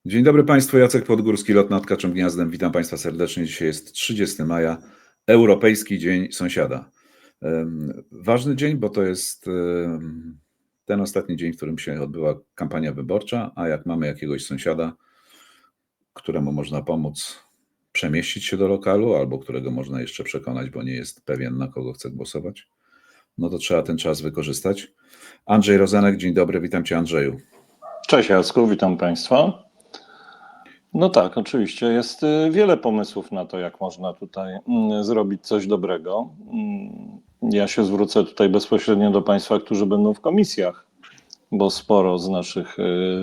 Dzień dobry Państwu, Jacek Podgórski, Lot nad Kaczym Gniazdem. Witam Państwa serdecznie. Dzisiaj jest 30 maja, Europejski Dzień Sąsiada. Ważny dzień, bo to jest ten ostatni dzień, w którym się odbyła kampania wyborcza, a jak mamy jakiegoś sąsiada, któremu można pomóc przemieścić się do lokalu, albo którego można jeszcze przekonać, bo nie jest pewien, na kogo chce głosować, no to trzeba ten czas wykorzystać. Andrzej Rozenek, dzień dobry, witam Cię Andrzeju. Cześć Jacku, witam Państwa. No tak, oczywiście jest wiele pomysłów na to, jak można tutaj zrobić coś dobrego. Ja się zwrócę tutaj bezpośrednio do Państwa, którzy będą w komisjach, bo sporo z naszych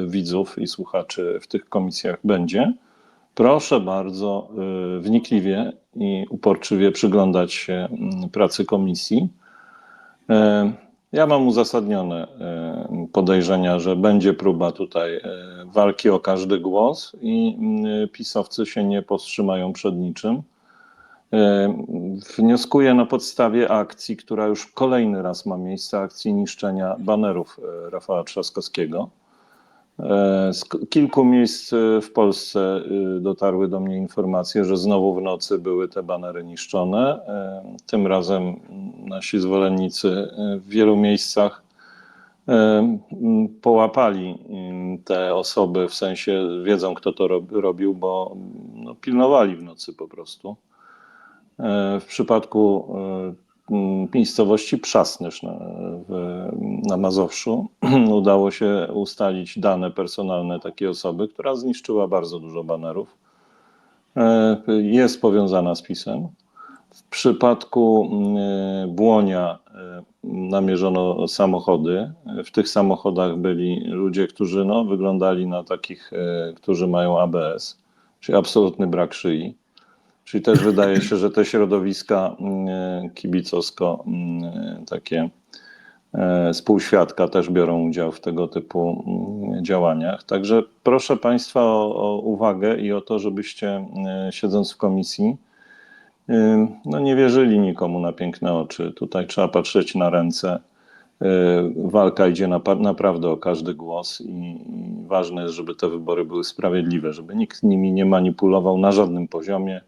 widzów i słuchaczy w tych komisjach będzie. Proszę bardzo wnikliwie i uporczywie przyglądać się pracy komisji. Ja mam uzasadnione podejrzenia, że będzie próba tutaj walki o każdy głos i pisowcy się nie powstrzymają przed niczym. Wnioskuję na podstawie akcji, która już kolejny raz ma miejsce, akcji niszczenia banerów Rafała Trzaskowskiego. Z kilku miejsc w Polsce dotarły do mnie informacje, że znowu w nocy były te banery niszczone. Tym razem nasi zwolennicy w wielu miejscach połapali te osoby, w sensie wiedzą, kto to robił, bo pilnowali w nocy po prostu. W przypadku miejscowości Przasnysz na Mazowszu udało się ustalić dane personalne takiej osoby, która zniszczyła bardzo dużo banerów. Jest powiązana z PiS-em. W przypadku Błonia namierzono samochody. W tych samochodach byli ludzie, którzy wyglądali na takich, którzy mają ABS, czyli absolutny brak szyi. Czyli też wydaje się, że te środowiska kibicowsko, takie współświadka też biorą udział w tego typu działaniach. Także proszę Państwa o uwagę i o to, żebyście siedząc w komisji nie wierzyli nikomu na piękne oczy. Tutaj trzeba patrzeć na ręce. Walka idzie naprawdę o każdy głos i ważne jest, żeby te wybory były sprawiedliwe, żeby nikt nimi nie manipulował na żadnym poziomie,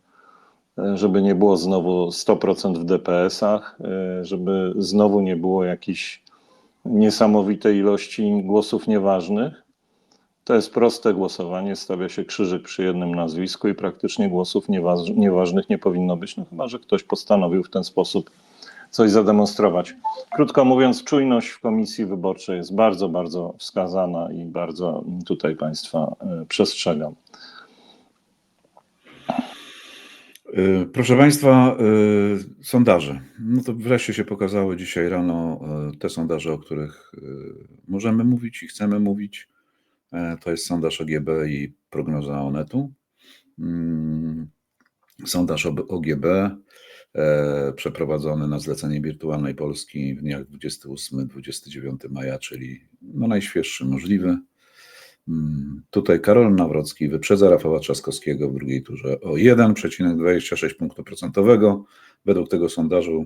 żeby nie było znowu 100% w DPS-ach, żeby znowu nie było jakiejś niesamowitej ilości głosów nieważnych. To jest proste głosowanie, stawia się krzyżyk przy jednym nazwisku i praktycznie głosów nieważnych nie powinno być, chyba że ktoś postanowił w ten sposób coś zademonstrować. Krótko mówiąc, czujność w komisji wyborczej jest bardzo, bardzo wskazana i bardzo tutaj Państwa przestrzegam. Proszę Państwa, sondaże. No to wreszcie się pokazały dzisiaj rano te sondaże, o których możemy mówić i chcemy mówić. To jest sondaż OGB i prognoza Onetu. Sondaż OGB przeprowadzony na zlecenie Wirtualnej Polski w dniach 28-29 maja, czyli najświeższy możliwy. Tutaj Karol Nawrocki wyprzedza Rafała Trzaskowskiego w drugiej turze o 1,26 punktu procentowego. Według tego sondażu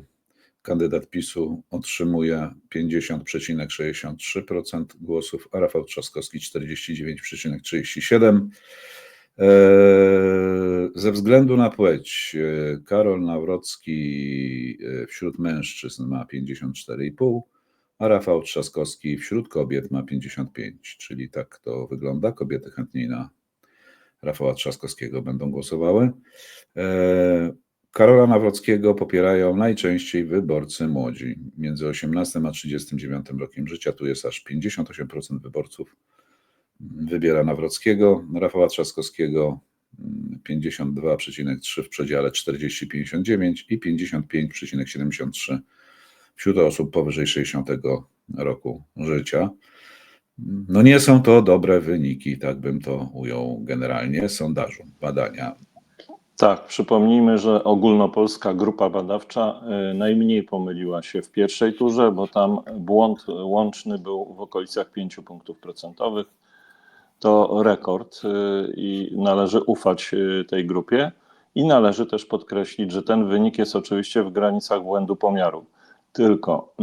kandydat PiS-u otrzymuje 50,63% głosów, a Rafał Trzaskowski 49,37%. Ze względu na płeć Karol Nawrocki wśród mężczyzn ma 54,5%, a Rafał Trzaskowski wśród kobiet ma 55, czyli tak to wygląda. Kobiety chętniej na Rafała Trzaskowskiego będą głosowały. Karola Nawrockiego popierają najczęściej wyborcy młodzi, między 18 a 39 rokiem życia. Tu jest aż 58% wyborców wybiera Nawrockiego, Rafała Trzaskowskiego 52,3% w przedziale 40-59 i 55,73% wśród osób powyżej 60 roku życia. Nie są to dobre wyniki, tak bym to ujął generalnie, sondażu, badania. Tak, przypomnijmy, że ogólnopolska grupa badawcza najmniej pomyliła się w pierwszej turze, bo tam błąd łączny był w okolicach 5 punktów procentowych. To rekord i należy ufać tej grupie i należy też podkreślić, że ten wynik jest oczywiście w granicach błędu pomiaru. Tylko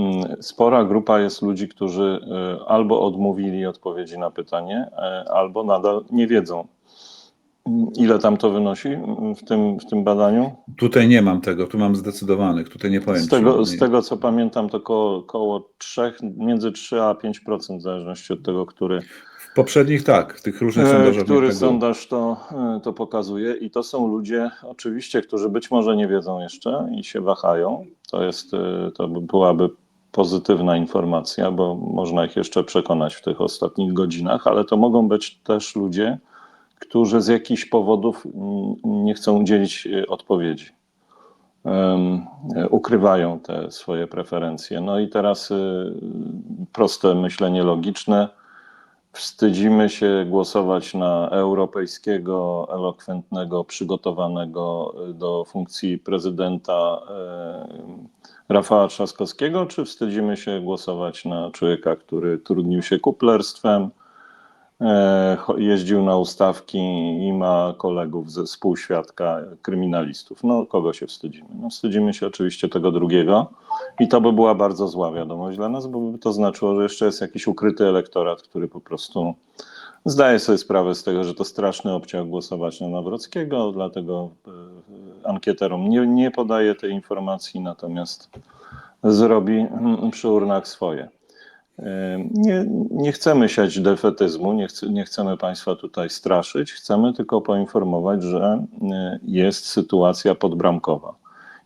spora grupa jest ludzi, którzy albo odmówili odpowiedzi na pytanie, albo nadal nie wiedzą. Ile tam to wynosi w tym badaniu? Tutaj nie mam tego, tu mam zdecydowanych, tutaj nie powiem ci. Z tego co pamiętam, to około 3, między 3 a 5%, w zależności od tego, W poprzednich tak, w tych różnych sondażach który tak było. sondaż to pokazuje. I to są ludzie oczywiście, którzy być może nie wiedzą jeszcze i się wahają. To byłaby pozytywna informacja, bo można ich jeszcze przekonać w tych ostatnich godzinach, ale to mogą być też ludzie, którzy z jakichś powodów nie chcą udzielić odpowiedzi. Ukrywają te swoje preferencje. No i teraz proste myślenie logiczne. Wstydzimy się głosować na europejskiego, elokwentnego, przygotowanego do funkcji prezydenta Rafała Trzaskowskiego, czy wstydzimy się głosować na człowieka, który trudnił się kuplerstwem, jeździł na ustawki i ma kolegów ze współświadka kryminalistów? No, kogo się wstydzimy? No, wstydzimy się oczywiście tego drugiego i to by była bardzo zła wiadomość dla nas, bo by to znaczyło, że jeszcze jest jakiś ukryty elektorat, który po prostu zdaje sobie sprawę z tego, że to straszny obciach głosować na Nawrockiego, dlatego ankieterom nie podaje tej informacji, natomiast zrobi przy urnach swoje. Nie chcemy siać defetyzmu, nie chcemy Państwa tutaj straszyć, chcemy tylko poinformować, że jest sytuacja podbramkowa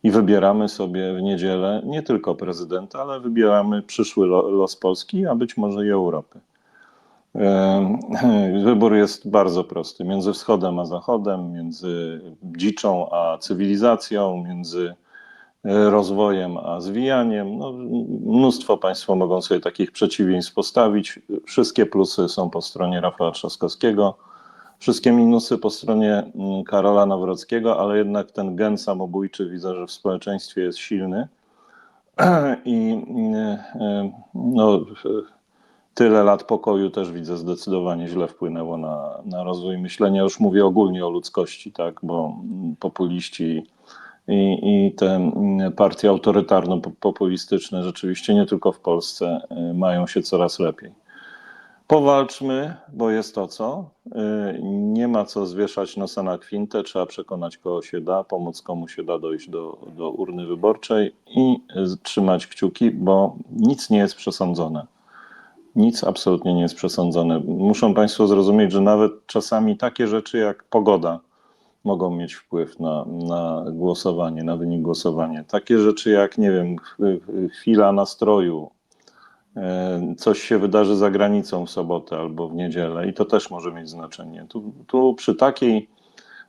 i wybieramy sobie w niedzielę nie tylko prezydenta, ale wybieramy przyszły los Polski, a być może i Europy. Wybór jest bardzo prosty, między wschodem a zachodem, między dziczą a cywilizacją, między rozwojem a zwijaniem. No, mnóstwo Państwo mogą sobie takich przeciwieństw postawić. Wszystkie plusy są po stronie Rafała Trzaskowskiego, wszystkie minusy po stronie Karola Nawrockiego, ale jednak ten gen samobójczy widzę, że w społeczeństwie jest silny i no, tyle lat pokoju też widzę zdecydowanie źle wpłynęło na rozwój myślenia. Już mówię ogólnie o ludzkości, tak, bo populiści i te partie autorytarno-populistyczne rzeczywiście nie tylko w Polsce mają się coraz lepiej. Powalczmy, bo jest to co. Nie ma co zwieszać nosa na kwintę, trzeba przekonać kogo się da, pomóc komu się da dojść do urny wyborczej i trzymać kciuki, bo nic nie jest przesądzone. Nic absolutnie nie jest przesądzone. Muszą Państwo zrozumieć, że nawet czasami takie rzeczy jak pogoda mogą mieć wpływ na głosowanie, na wynik głosowania. Takie rzeczy jak, nie wiem, chwila nastroju, coś się wydarzy za granicą w sobotę albo w niedzielę i to też może mieć znaczenie. Tu przy takiej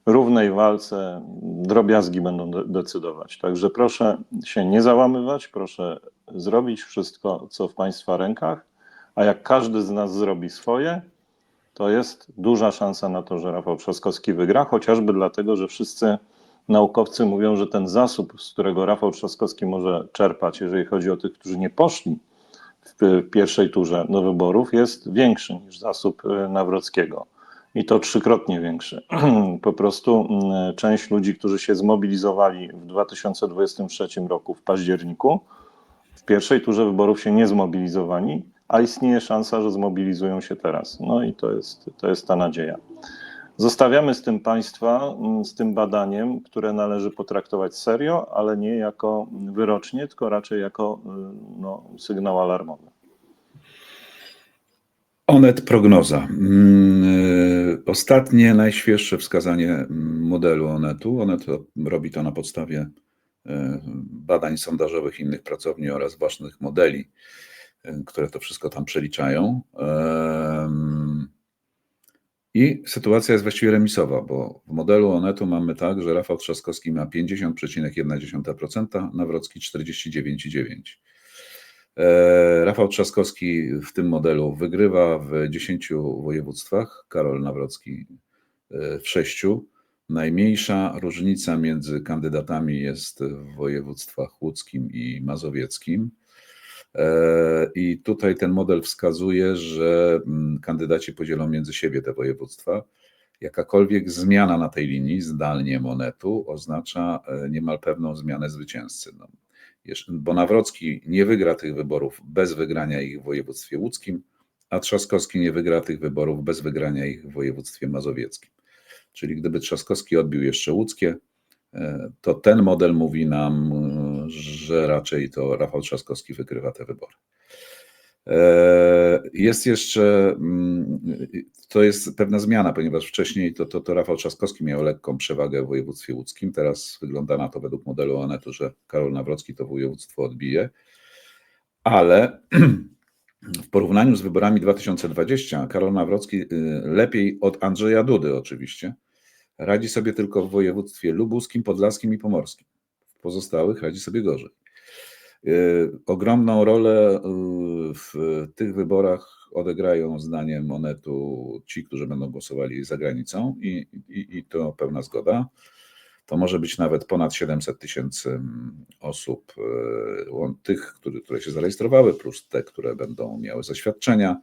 równej walce drobiazgi będą decydować. Także proszę się nie załamywać, proszę zrobić wszystko, co w Państwa rękach, a jak każdy z nas zrobi swoje, to jest duża szansa na to, że Rafał Trzaskowski wygra, chociażby dlatego, że wszyscy naukowcy mówią, że ten zasób, z którego Rafał Trzaskowski może czerpać, jeżeli chodzi o tych, którzy nie poszli w pierwszej turze do wyborów, jest większy niż zasób Nawrockiego. I to 3-krotnie większy. Po prostu część ludzi, którzy się zmobilizowali w 2023 roku w październiku, w pierwszej turze wyborów się nie zmobilizowali, a istnieje szansa, że zmobilizują się teraz. No i to jest ta nadzieja. Zostawiamy z tym Państwa, z tym badaniem, które należy potraktować serio, ale nie jako wyrocznie, tylko raczej jako sygnał alarmowy. Onet prognoza. Ostatnie, najświeższe wskazanie modelu Onetu. Onet robi to na podstawie badań sondażowych innych pracowni oraz ważnych modeli, które to wszystko tam przeliczają. I sytuacja jest właściwie remisowa, bo w modelu Onetu mamy tak, że Rafał Trzaskowski ma 50,1%, Nawrocki 49,9%. Rafał Trzaskowski w tym modelu wygrywa w 10 województwach, Karol Nawrocki w 6. Najmniejsza różnica między kandydatami jest w województwach łódzkim i mazowieckim. I tutaj ten model wskazuje, że kandydaci podzielą między siebie te województwa. Jakakolwiek zmiana na tej linii, zdalnie Onetu, oznacza niemal pewną zmianę zwycięzcy. bo Nawrocki nie wygra tych wyborów bez wygrania ich w województwie łódzkim, a Trzaskowski nie wygra tych wyborów bez wygrania ich w województwie mazowieckim. Czyli gdyby Trzaskowski odbił jeszcze łódzkie, to ten model mówi nam, że raczej to Rafał Trzaskowski wygrywa te wybory. Jest jeszcze, to jest pewna zmiana, ponieważ wcześniej to Rafał Trzaskowski miał lekką przewagę w województwie łódzkim. Teraz wygląda na to według modelu Onetu, że Karol Nawrocki to województwo odbije, ale w porównaniu z wyborami 2020 Karol Nawrocki lepiej od Andrzeja Dudy oczywiście radzi sobie tylko w województwie lubuskim, podlaskim i pomorskim. W pozostałych radzi sobie gorzej. Ogromną rolę w tych wyborach odegrają zdaniem Onetu ci, którzy będą głosowali za granicą i to pełna zgoda. To może być nawet ponad 700 000 osób, tych, które się zarejestrowały, plus te, które będą miały zaświadczenia,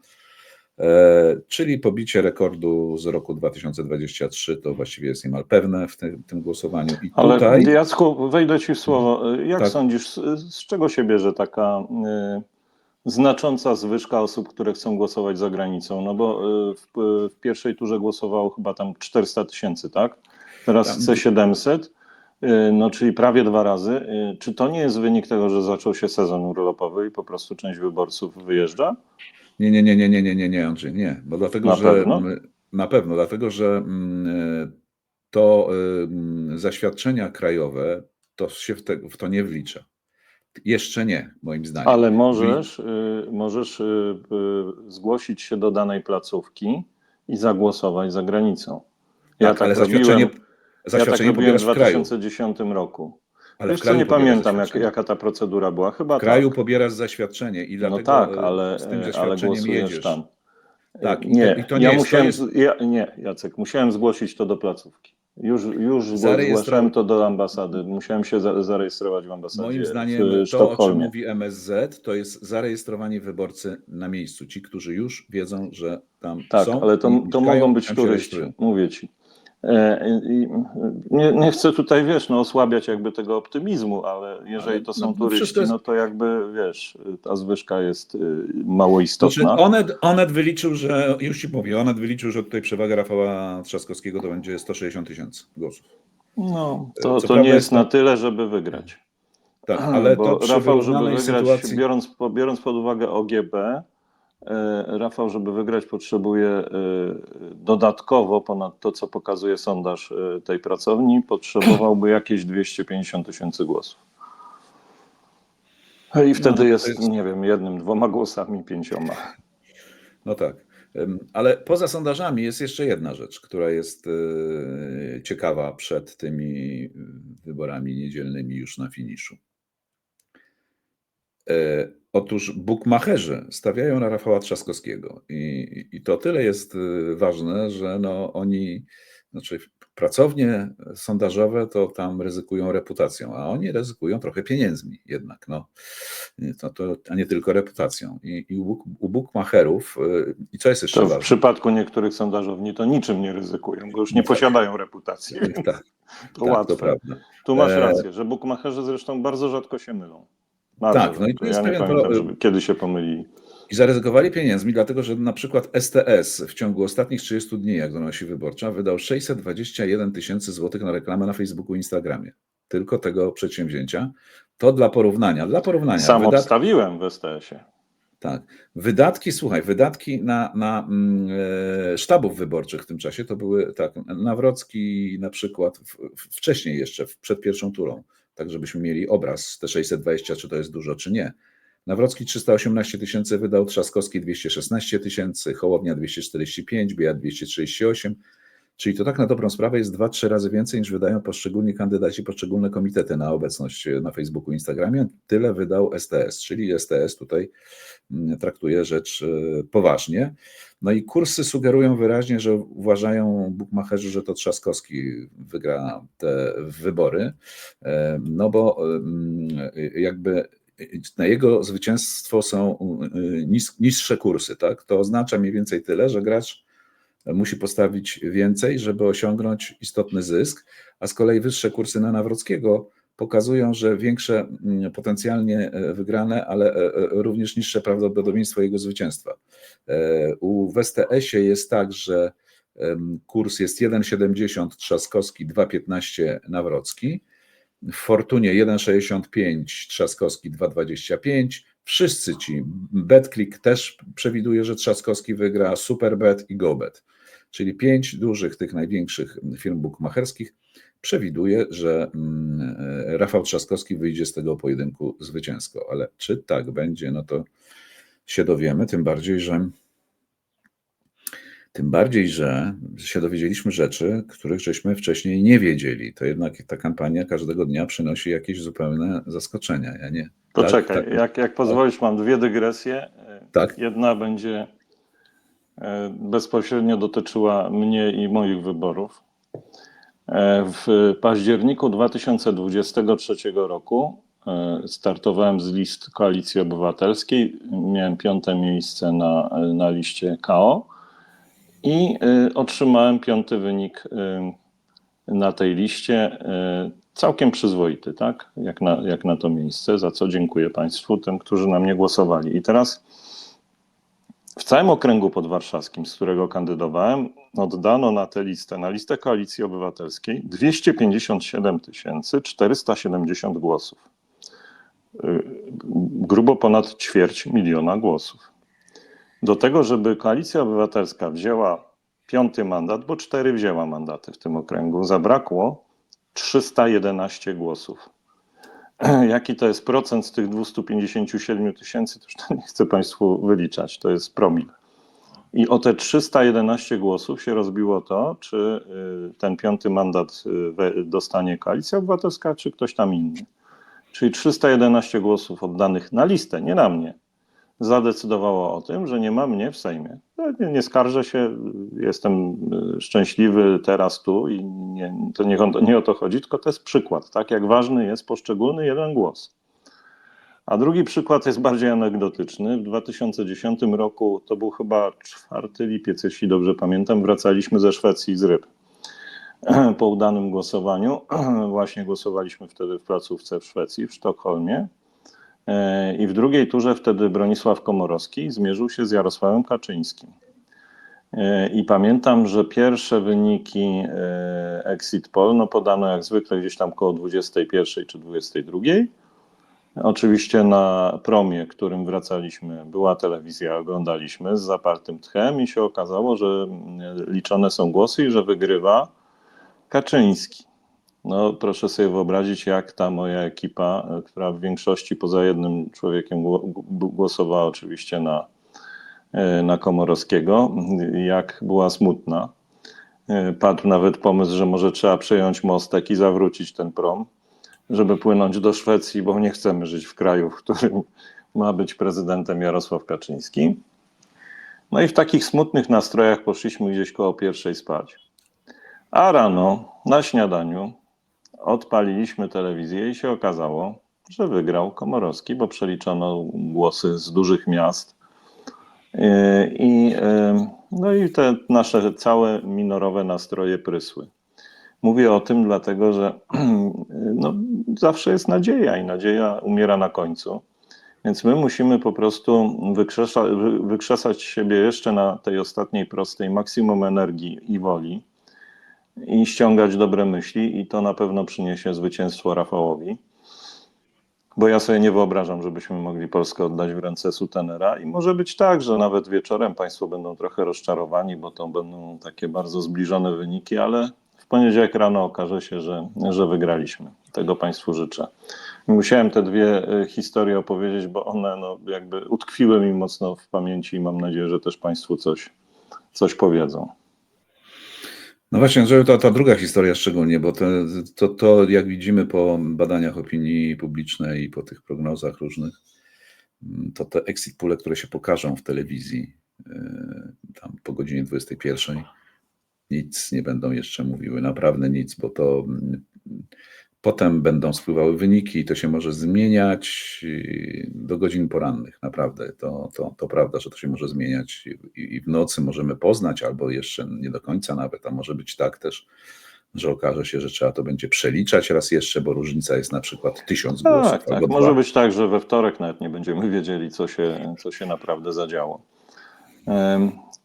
czyli pobicie rekordu z roku 2023 to właściwie jest niemal pewne w tym głosowaniu. I Ale tutaj... Jacku, wejdę ci w słowo. Jak tak. sądzisz, z czego się bierze taka znacząca zwyżka osób, które chcą głosować za granicą? No bo w pierwszej turze głosowało chyba tam 400 000, tak? Teraz chce 700, no czyli prawie 2 razy. Czy to nie jest wynik tego, że zaczął się sezon urlopowy i po prostu część wyborców wyjeżdża? Nie, Andrzej, nie, bo dlatego, Na że pewno? na pewno, dlatego, że to zaświadczenia krajowe to się w to nie wlicza. Jeszcze nie, moim zdaniem. Ale możesz zgłosić się do danej placówki i zagłosować za granicą. Tak, ale zaświadczenie robiłem w w kraju. 2010 roku. Ale Wiesz w kraju co, nie pobierasz pamiętam zaświadczenie. jaka ta procedura była. Chyba W kraju tak. pobierasz zaświadczenie i dlatego No tak, z tym ale zaświadczeniem głosujesz jedziesz. tam. Tak, Nie, i to nie jest... nie, Jacek, musiałem zgłosić to do placówki. Już zgłaszałem to do ambasady. Musiałem się zarejestrować w ambasadzie Moim zdaniem w to, o czym Sztokholmie. mówi MSZ, to jest zarejestrowanie wyborcy na miejscu. Ci, którzy już wiedzą, że tam tak, są. ale to mogą być tam się turyści, rejestrują. mówię ci. Nie chcę tutaj, osłabiać jakby tego optymizmu, ale jeżeli to są turyści, no to jakby, ta zwyżka jest mało istotna. Znaczy Onet wyliczył, że, już ci mówię, Onet wyliczył, że tutaj przewaga Rafała Trzaskowskiego to będzie 160 000 głosów. No, Co to nie jest na tyle, żeby wygrać. Tak, ale bo to przy Rafał, żeby wyrównanej wygrać, sytuacji... biorąc pod uwagę OGB, Rafał, żeby wygrać, potrzebuje dodatkowo, ponad to, co pokazuje sondaż tej pracowni, potrzebowałby jakieś 250 000 głosów. I wtedy jest, nie wiem, 1, 2 głosami, 5. No tak, ale poza sondażami jest jeszcze jedna rzecz, która jest ciekawa przed tymi wyborami niedzielnymi już na finiszu. Otóż bukmacherzy stawiają na Rafała Trzaskowskiego i to tyle jest ważne, że oni, znaczy pracownie sondażowe to tam ryzykują reputacją, a oni ryzykują trochę pieniędzmi jednak, a nie tylko reputacją. I u bukmacherów, i co jest jeszcze ważne? W przypadku niektórych sondażowni to niczym nie ryzykują, bo już nie posiadają reputacji. To łatwe. To prawda. Tu masz rację, że bukmacherzy zresztą bardzo rzadko się mylą. Bardzo no i tu jest ja nie pamiętam, żeby kiedy się pomylili. I zaryzykowali pieniędzmi, dlatego że na przykład STS w ciągu ostatnich 30 dni, jak donosi Wyborcza, wydał 621 000 złotych na reklamę na Facebooku i Instagramie. Tylko tego przedsięwzięcia. To dla porównania. Sam obstawiłem w STS-ie. Tak. Wydatki na sztabów wyborczych w tym czasie to były tak, Nawrocki na przykład wcześniej jeszcze, przed pierwszą turą, tak żebyśmy mieli obraz, te 620, czy to jest dużo, czy nie. Nawrocki 318 000 wydał, Trzaskowski 216 000, Hołownia 245, Biejat 238, czyli to tak na dobrą sprawę jest 2-3 razy więcej niż wydają poszczególni kandydaci, poszczególne komitety na obecność na Facebooku i Instagramie. Tyle wydał STS, czyli STS tutaj traktuje rzecz poważnie. No i kursy sugerują wyraźnie, że uważają bukmacherzy, że to Trzaskowski wygra te wybory, no bo jakby na jego zwycięstwo są niższe kursy, tak? To oznacza mniej więcej tyle, że gracz musi postawić więcej, żeby osiągnąć istotny zysk, a z kolei wyższe kursy na Nawrockiego pokazują, że większe potencjalnie wygrane, ale również niższe prawdopodobieństwo jego zwycięstwa. W STS-ie jest tak, że kurs jest 1,70 Trzaskowski, 2,15 Nawrocki. W Fortunie 1,65 Trzaskowski, 2,25. Wszyscy ci, BetClick też przewiduje, że Trzaskowski wygra, Superbet i GoBet. Czyli 5 dużych, tych największych firm bukmacherskich przewiduje, że Rafał Trzaskowski wyjdzie z tego pojedynku zwycięsko. Ale czy tak będzie, no to się dowiemy, tym bardziej, że się dowiedzieliśmy rzeczy, których żeśmy wcześniej nie wiedzieli. To jednak ta kampania każdego dnia przynosi jakieś zupełne zaskoczenia. Ja nie. To tak, czekaj, tak, jak pozwolisz, mam dwie dygresje. tak. Jedna będzie bezpośrednio dotyczyła mnie i moich wyborów. W październiku 2023 roku startowałem z list Koalicji Obywatelskiej. Miałem 5. miejsce na liście KO i otrzymałem 5. wynik na tej liście. Całkiem przyzwoity, tak? Jak na to miejsce, za co dziękuję Państwu, tym, którzy na mnie głosowali. I teraz w całym okręgu podwarszawskim, z którego kandydowałem, oddano na tę listę, na listę Koalicji Obywatelskiej 257 470 głosów. Grubo ponad 250 000 głosów. Do tego, żeby Koalicja Obywatelska wzięła 5. mandat, bo 4 wzięła mandaty w tym okręgu, zabrakło 311 głosów. Jaki to jest procent z tych 257 000, to już nie chcę Państwu wyliczać, to jest promil. I o te 311 głosów się rozbiło to, czy ten 5. mandat dostanie Koalicja Obywatelska, czy ktoś tam inny. Czyli 311 głosów oddanych na listę, nie na mnie, zadecydowało o tym, że nie ma mnie w Sejmie. Nie skarżę się, jestem szczęśliwy teraz tu i nie o to chodzi, tylko to jest przykład, tak jak ważny jest poszczególny jeden głos. A drugi przykład jest bardziej anegdotyczny. W 2010 roku, to był chyba 4 lipiec, jeśli dobrze pamiętam, wracaliśmy ze Szwecji z ryb. Po udanym głosowaniu, właśnie głosowaliśmy wtedy w placówce w Szwecji, w Sztokholmie. I w drugiej turze wtedy Bronisław Komorowski zmierzył się z Jarosławem Kaczyńskim. I pamiętam, że pierwsze wyniki exit poll podano jak zwykle gdzieś tam koło 21 czy 22. Oczywiście na promie, którym wracaliśmy, była telewizja, oglądaliśmy z zapartym tchem i się okazało, że liczone są głosy i że wygrywa Kaczyński. No, proszę sobie wyobrazić, jak ta moja ekipa, która w większości poza jednym człowiekiem głosowała oczywiście na Komorowskiego, jak była smutna. Padł nawet pomysł, że może trzeba przejąć mostek i zawrócić ten prom, żeby płynąć do Szwecji, bo nie chcemy żyć w kraju, w którym ma być prezydentem Jarosław Kaczyński. No i w takich smutnych nastrojach poszliśmy gdzieś koło 1:00 spać. A rano na śniadaniu odpaliliśmy telewizję i się okazało, że wygrał Komorowski, bo przeliczono głosy z dużych miast. No i te nasze całe minorowe nastroje prysły. Mówię o tym dlatego, że no, zawsze jest nadzieja i nadzieja umiera na końcu. Więc my musimy po prostu wykrzesać siebie jeszcze na tej ostatniej prostej maksimum energii i woli i ściągać dobre myśli i to na pewno przyniesie zwycięstwo Rafałowi. Bo ja sobie nie wyobrażam, żebyśmy mogli Polskę oddać w ręce sutenera i może być tak, że nawet wieczorem Państwo będą trochę rozczarowani, bo to będą takie bardzo zbliżone wyniki, ale w poniedziałek rano okaże się, że wygraliśmy. Tego Państwu życzę. Musiałem te dwie historie opowiedzieć, bo one jakby utkwiły mi mocno w pamięci i mam nadzieję, że też Państwu coś powiedzą. No właśnie, że ta druga historia szczególnie, bo to jak widzimy po badaniach opinii publicznej i po tych prognozach różnych, to te exit poole, które się pokażą w telewizji tam po godzinie 21, nic nie będą jeszcze mówiły, naprawdę nic, bo to potem będą spływały wyniki i to się może zmieniać do godzin porannych, naprawdę. To prawda, że to się może zmieniać i w nocy możemy poznać, albo jeszcze nie do końca nawet, a może być tak też, że okaże się, że trzeba to będzie przeliczać raz jeszcze, bo różnica jest na przykład 1000 głosów Tak, albo może 2. być tak, że we wtorek nawet nie będziemy wiedzieli, co się naprawdę zadziało.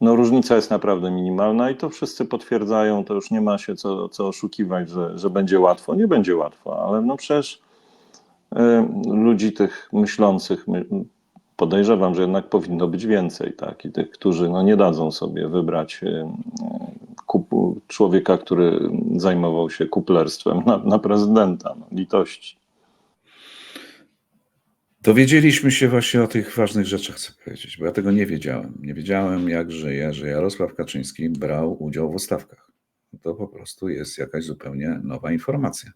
No, różnica jest naprawdę minimalna i to wszyscy potwierdzają, to już nie ma się co oszukiwać, że będzie łatwo. Nie będzie łatwo, ale no przecież ludzi tych myślących, podejrzewam, że jednak powinno być więcej, tak? I tych, którzy no, nie dadzą sobie wybrać człowieka, który zajmował się kuplerstwem na prezydenta. No, litości. Dowiedzieliśmy się właśnie o tych ważnych rzeczach, chcę powiedzieć, bo ja tego nie wiedziałem. Nie wiedziałem, jak żyje, że Jarosław Kaczyński brał udział w ustawkach. To po prostu jest jakaś zupełnie nowa informacja.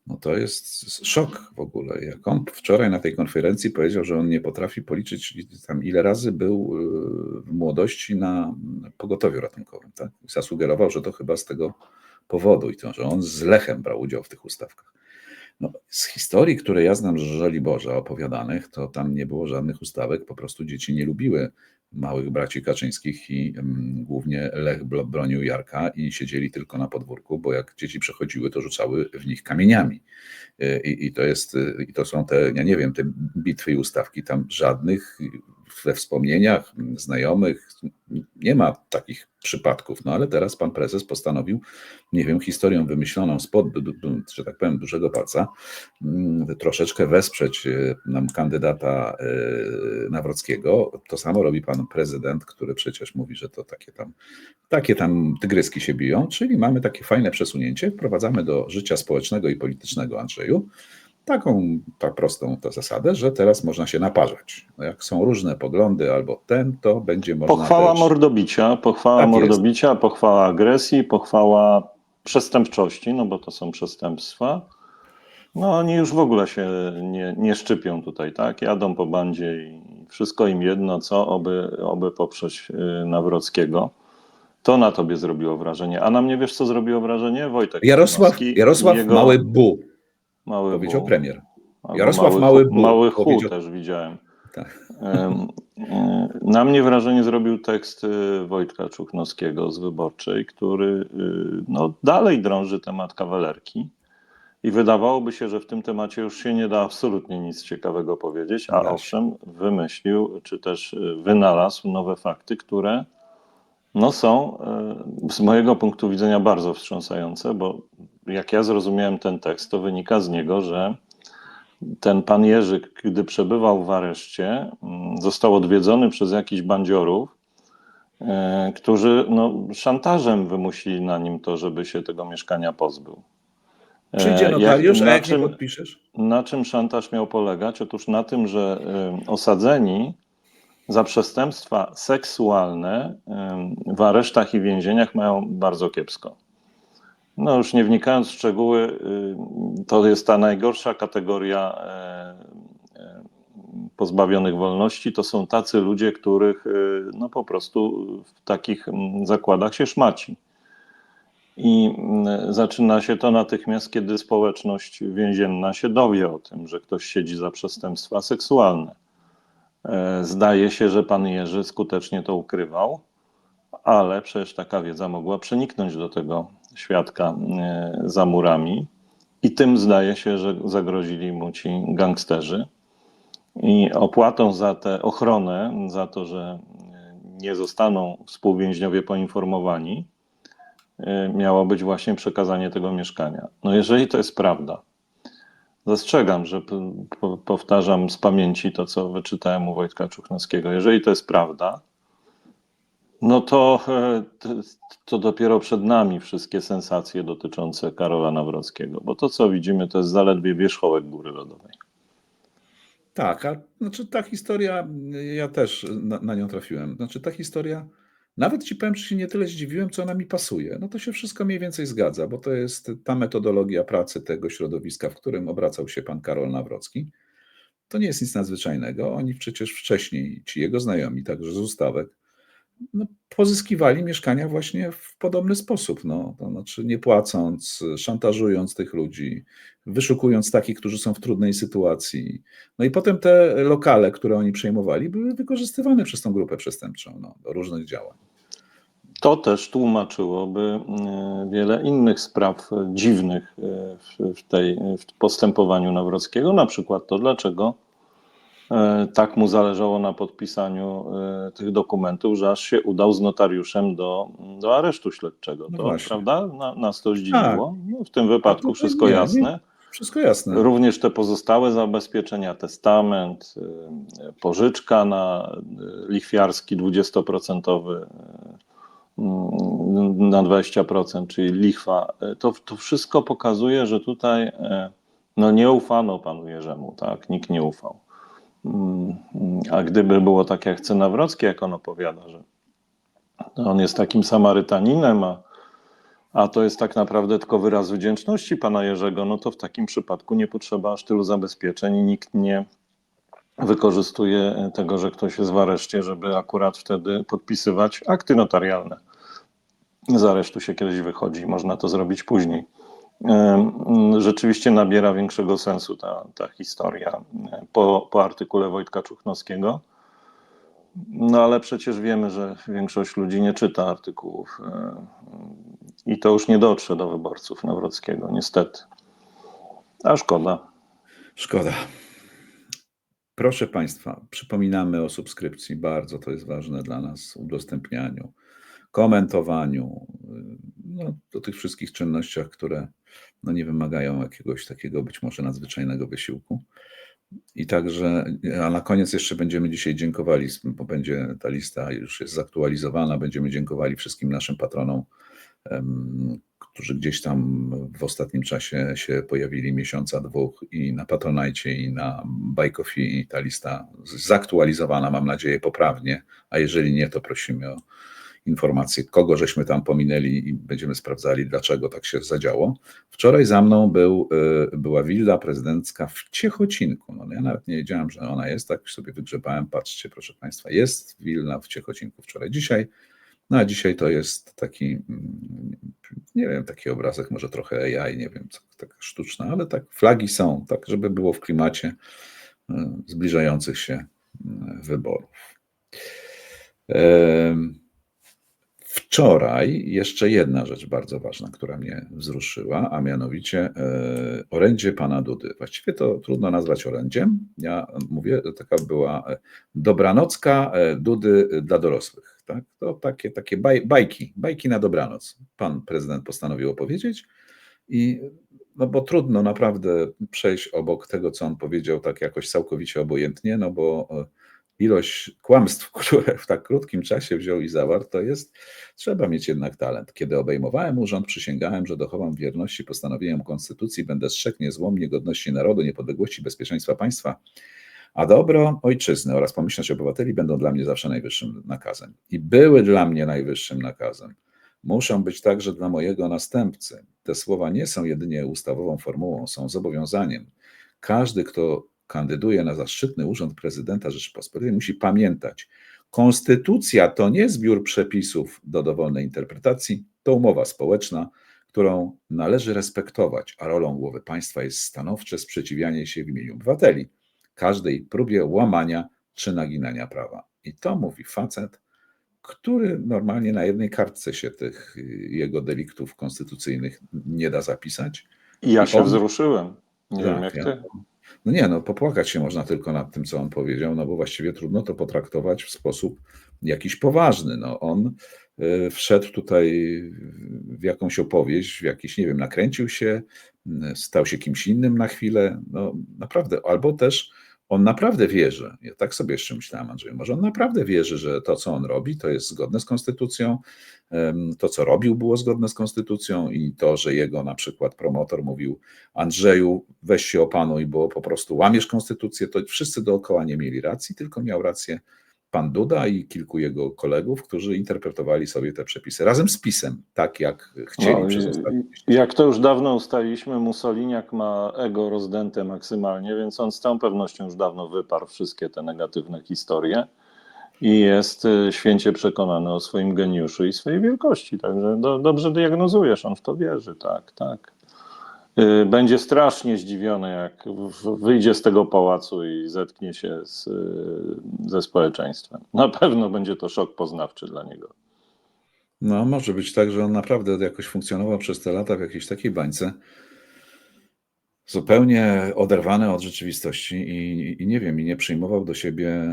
No to jest szok w ogóle. Jak on wczoraj na tej konferencji powiedział, że on nie potrafi policzyć tam ile razy był w młodości na pogotowiu ratunkowym, tak? I zasugerował, że to chyba z tego powodu i to, że on z Lechem brał udział w tych ustawkach. No, z historii, które ja znam z Żoliborza opowiadanych, to tam nie było żadnych ustawek, po prostu dzieci nie lubiły małych braci Kaczyńskich i głównie Lech bronił Jarka i siedzieli tylko na podwórku, bo jak dzieci przechodziły, to rzucały w nich kamieniami. I to są te, ja nie wiem, te bitwy i ustawki, tam żadnych we wspomnieniach znajomych nie ma takich przypadków, no ale teraz pan prezes postanowił, nie wiem, historią wymyśloną spod, że tak powiem, dużego palca, troszeczkę wesprzeć nam kandydata Nawrockiego. To samo robi pan prezydent, który przecież mówi, że to takie tam tygryski się biją, czyli mamy takie fajne przesunięcie, wprowadzamy do życia społecznego i politycznego, Andrzeju, tak prostą to zasadę, że teraz można się naparzać. No jak są różne poglądy albo to będzie można Pochwała też... mordobicia, Tak jest. pochwała agresji, pochwała przestępczości, no bo to są przestępstwa. No oni już w ogóle się nie szczypią tutaj, tak? Jadą po bandzie i wszystko im jedno, co, oby poprzeć Nawrockiego. To na tobie zrobiło wrażenie. A na mnie wiesz, co zrobiło wrażenie? Wojtek Czuchnowski i Jarosław jego Mały Bu, mały powiedział buł. premier. Albo Jarosław Mały Bu mały chu powiedział... też widziałem. Tak. Na mnie wrażenie zrobił tekst Wojtka Czuchnowskiego z Wyborczej, który no, dalej drąży temat kawalerki. I wydawałoby się, że w tym temacie już się nie da absolutnie nic ciekawego powiedzieć, a Da się. owszem, wymyślił, czy też wynalazł nowe fakty, które no, są z mojego punktu widzenia bardzo wstrząsające, bo jak ja zrozumiałem ten tekst, to wynika z niego, że ten pan Jerzy, gdy przebywał w areszcie, został odwiedzony przez jakichś bandziorów, którzy no, szantażem wymusili na nim to, żeby się tego mieszkania pozbył. Przyjdzie notariusz, a jak nie podpiszesz? Na czym szantaż miał polegać? Otóż na tym, że osadzeni za przestępstwa seksualne w aresztach i więzieniach mają bardzo kiepsko. No już nie wnikając w szczegóły, to jest ta najgorsza kategoria pozbawionych wolności. To są tacy ludzie, których no po prostu w takich zakładach się szmaci. I zaczyna się to natychmiast, kiedy społeczność więzienna się dowie o tym, że ktoś siedzi za przestępstwa seksualne. Zdaje się, że pan Jerzy skutecznie to ukrywał, ale przecież taka wiedza mogła przeniknąć do tego świadka za murami i tym zdaje się, że zagrozili mu ci gangsterzy. I opłatą za tę ochronę, za to, że nie zostaną współwięźniowie poinformowani, miało być właśnie przekazanie tego mieszkania. No jeżeli to jest prawda, zastrzegam, że powtarzam z pamięci to, co wyczytałem u Wojtka Czuchnowskiego. Jeżeli to jest prawda, no to dopiero przed nami wszystkie sensacje dotyczące Karola Nawrockiego, bo to, co widzimy, to jest zaledwie wierzchołek góry lodowej. Tak, a znaczy ta historia, ja też na nią trafiłem. Znaczy ta historia, nawet ci powiem, że się nie tyle zdziwiłem, co ona mi pasuje. No to się wszystko mniej więcej zgadza, bo to jest ta metodologia pracy tego środowiska, w którym obracał się pan Karol Nawrocki. To nie jest nic nadzwyczajnego. Oni przecież wcześniej, ci jego znajomi, także z ustawek, no, pozyskiwali mieszkania właśnie w podobny sposób. No, to znaczy nie płacąc, szantażując tych ludzi, wyszukując takich, którzy są w trudnej sytuacji. No i potem te lokale, które oni przejmowali, były wykorzystywane przez tą grupę przestępczą do różnych działań. To też tłumaczyłoby wiele innych spraw dziwnych w postępowaniu Nawrockiego, na przykład to, dlaczego tak mu zależało na podpisaniu tych dokumentów, że aż się udał z notariuszem do aresztu śledczego. No To, właśnie. prawda, nas to Tak, zdziwiło. No, w tym a wypadku tutaj wszystko nie, jasne. wszystko jasne. Również te pozostałe zabezpieczenia, testament, pożyczka na lichwiarski 20% na 20%, czyli lichwa, to wszystko pokazuje, że tutaj no nie ufano panu Jerzemu, tak? Nikt nie ufał. A gdyby było tak, jak chce Nawrocki, jak on opowiada, że on jest takim Samarytaninem, a to jest tak naprawdę tylko wyraz wdzięczności pana Jerzego, no to w takim przypadku nie potrzeba aż tylu zabezpieczeń i nikt nie wykorzystuje tego, że ktoś jest w areszcie, żeby akurat wtedy podpisywać akty notarialne. Z aresztu się kiedyś wychodzi, można to zrobić później. Rzeczywiście nabiera większego sensu ta historia po artykule Wojtka Czuchnowskiego. No ale przecież wiemy, że większość ludzi nie czyta artykułów i to już nie dotrze do wyborców Nawrockiego, niestety. A szkoda. Szkoda. Proszę Państwa, przypominamy o subskrypcji, bardzo to jest ważne dla nas, udostępnianiu, komentowaniu, no, o tych wszystkich czynnościach, które no, nie wymagają jakiegoś takiego być może nadzwyczajnego wysiłku. I także, a na koniec jeszcze będziemy dzisiaj dziękowali, bo będzie ta lista już jest zaktualizowana, będziemy dziękowali wszystkim naszym patronom, którzy gdzieś tam w ostatnim czasie się pojawili, miesiąca, dwóch, i na Patronite, i na Buy Coffee, i ta lista zaktualizowana, mam nadzieję, poprawnie, a jeżeli nie, to prosimy o informację, kogo żeśmy tam pominęli i będziemy sprawdzali, dlaczego tak się zadziało. Wczoraj za mną była willa prezydencka w Ciechocinku. No, ja nawet nie wiedziałem, że ona jest, tak sobie wygrzebałem, patrzcie, proszę Państwa, jest willa w Ciechocinku wczoraj. Dzisiaj, no a dzisiaj to jest taki, nie wiem, taki obrazek, może trochę AI, nie wiem, taka sztuczna, ale tak, flagi są, tak żeby było w klimacie zbliżających się wyborów. Wczoraj jeszcze jedna rzecz bardzo ważna, która mnie wzruszyła, a mianowicie orędzie pana Dudy. Właściwie to trudno nazwać orędziem. Ja mówię, taka była dobranocka Dudy dla dorosłych. Tak? To takie bajki na dobranoc. Pan prezydent postanowił opowiedzieć i no bo trudno naprawdę przejść obok tego, co on powiedział, tak jakoś całkowicie obojętnie, no bo ilość kłamstw, które w tak krótkim czasie wziął i zawarł, to jest, trzeba mieć jednak talent. Kiedy obejmowałem urząd, przysięgałem, że dochowam wierności postanowieniom Konstytucji, będę strzegł niezłomnie godności narodu, niepodległości, bezpieczeństwa państwa, a dobro ojczyzny oraz pomyślność obywateli będą dla mnie zawsze najwyższym nakazem. I były dla mnie najwyższym nakazem. Muszą być także dla mojego następcy. Te słowa nie są jedynie ustawową formułą, są zobowiązaniem. Każdy, kto kandyduje na zaszczytny urząd prezydenta Rzeczypospolitej, musi pamiętać, konstytucja to nie zbiór przepisów do dowolnej interpretacji, to umowa społeczna, którą należy respektować, a rolą głowy państwa jest stanowcze sprzeciwianie się w imieniu obywateli każdej próbie łamania czy naginania prawa. I to mówi facet, który normalnie na jednej kartce się tych jego deliktów konstytucyjnych nie da zapisać. I ja I się on, wzruszyłem. Nie wiem tak, jak ty. no nie, no popłakać się można tylko nad tym, co on powiedział, no bo właściwie trudno to potraktować w sposób jakiś poważny. No on wszedł tutaj w jakąś opowieść, w jakiś, nie wiem, nakręcił się, stał się kimś innym na chwilę, no naprawdę, albo też on naprawdę wierzy, ja tak sobie jeszcze myślałem, Andrzej, może on naprawdę wierzy, że to, co on robi, to jest zgodne z konstytucją, to, co robił, było zgodne z konstytucją i to, że jego na przykład promotor mówił: Andrzeju, weź się opanuj, bo po prostu łamiesz konstytucję, to wszyscy dookoła nie mieli racji, tylko miał rację pan Duda i kilku jego kolegów, którzy interpretowali sobie te przepisy razem z PiS-em, tak jak chcieli No, przez ostatnie 10 lat. jak to już dawno ustaliliśmy, Mussoliniak ma ego rozdęte maksymalnie, więc on z całą pewnością już dawno wyparł wszystkie te negatywne historie i jest święcie przekonany o swoim geniuszu i swojej wielkości. Także dobrze diagnozujesz, on w to wierzy, tak, tak. Będzie strasznie zdziwiony, jak wyjdzie z tego pałacu i zetknie się ze społeczeństwem. Na pewno będzie to szok poznawczy dla niego. No, może być tak, że on naprawdę jakoś funkcjonował przez te lata w jakiejś takiej bańce, zupełnie oderwany od rzeczywistości i nie wiem, i nie przyjmował do siebie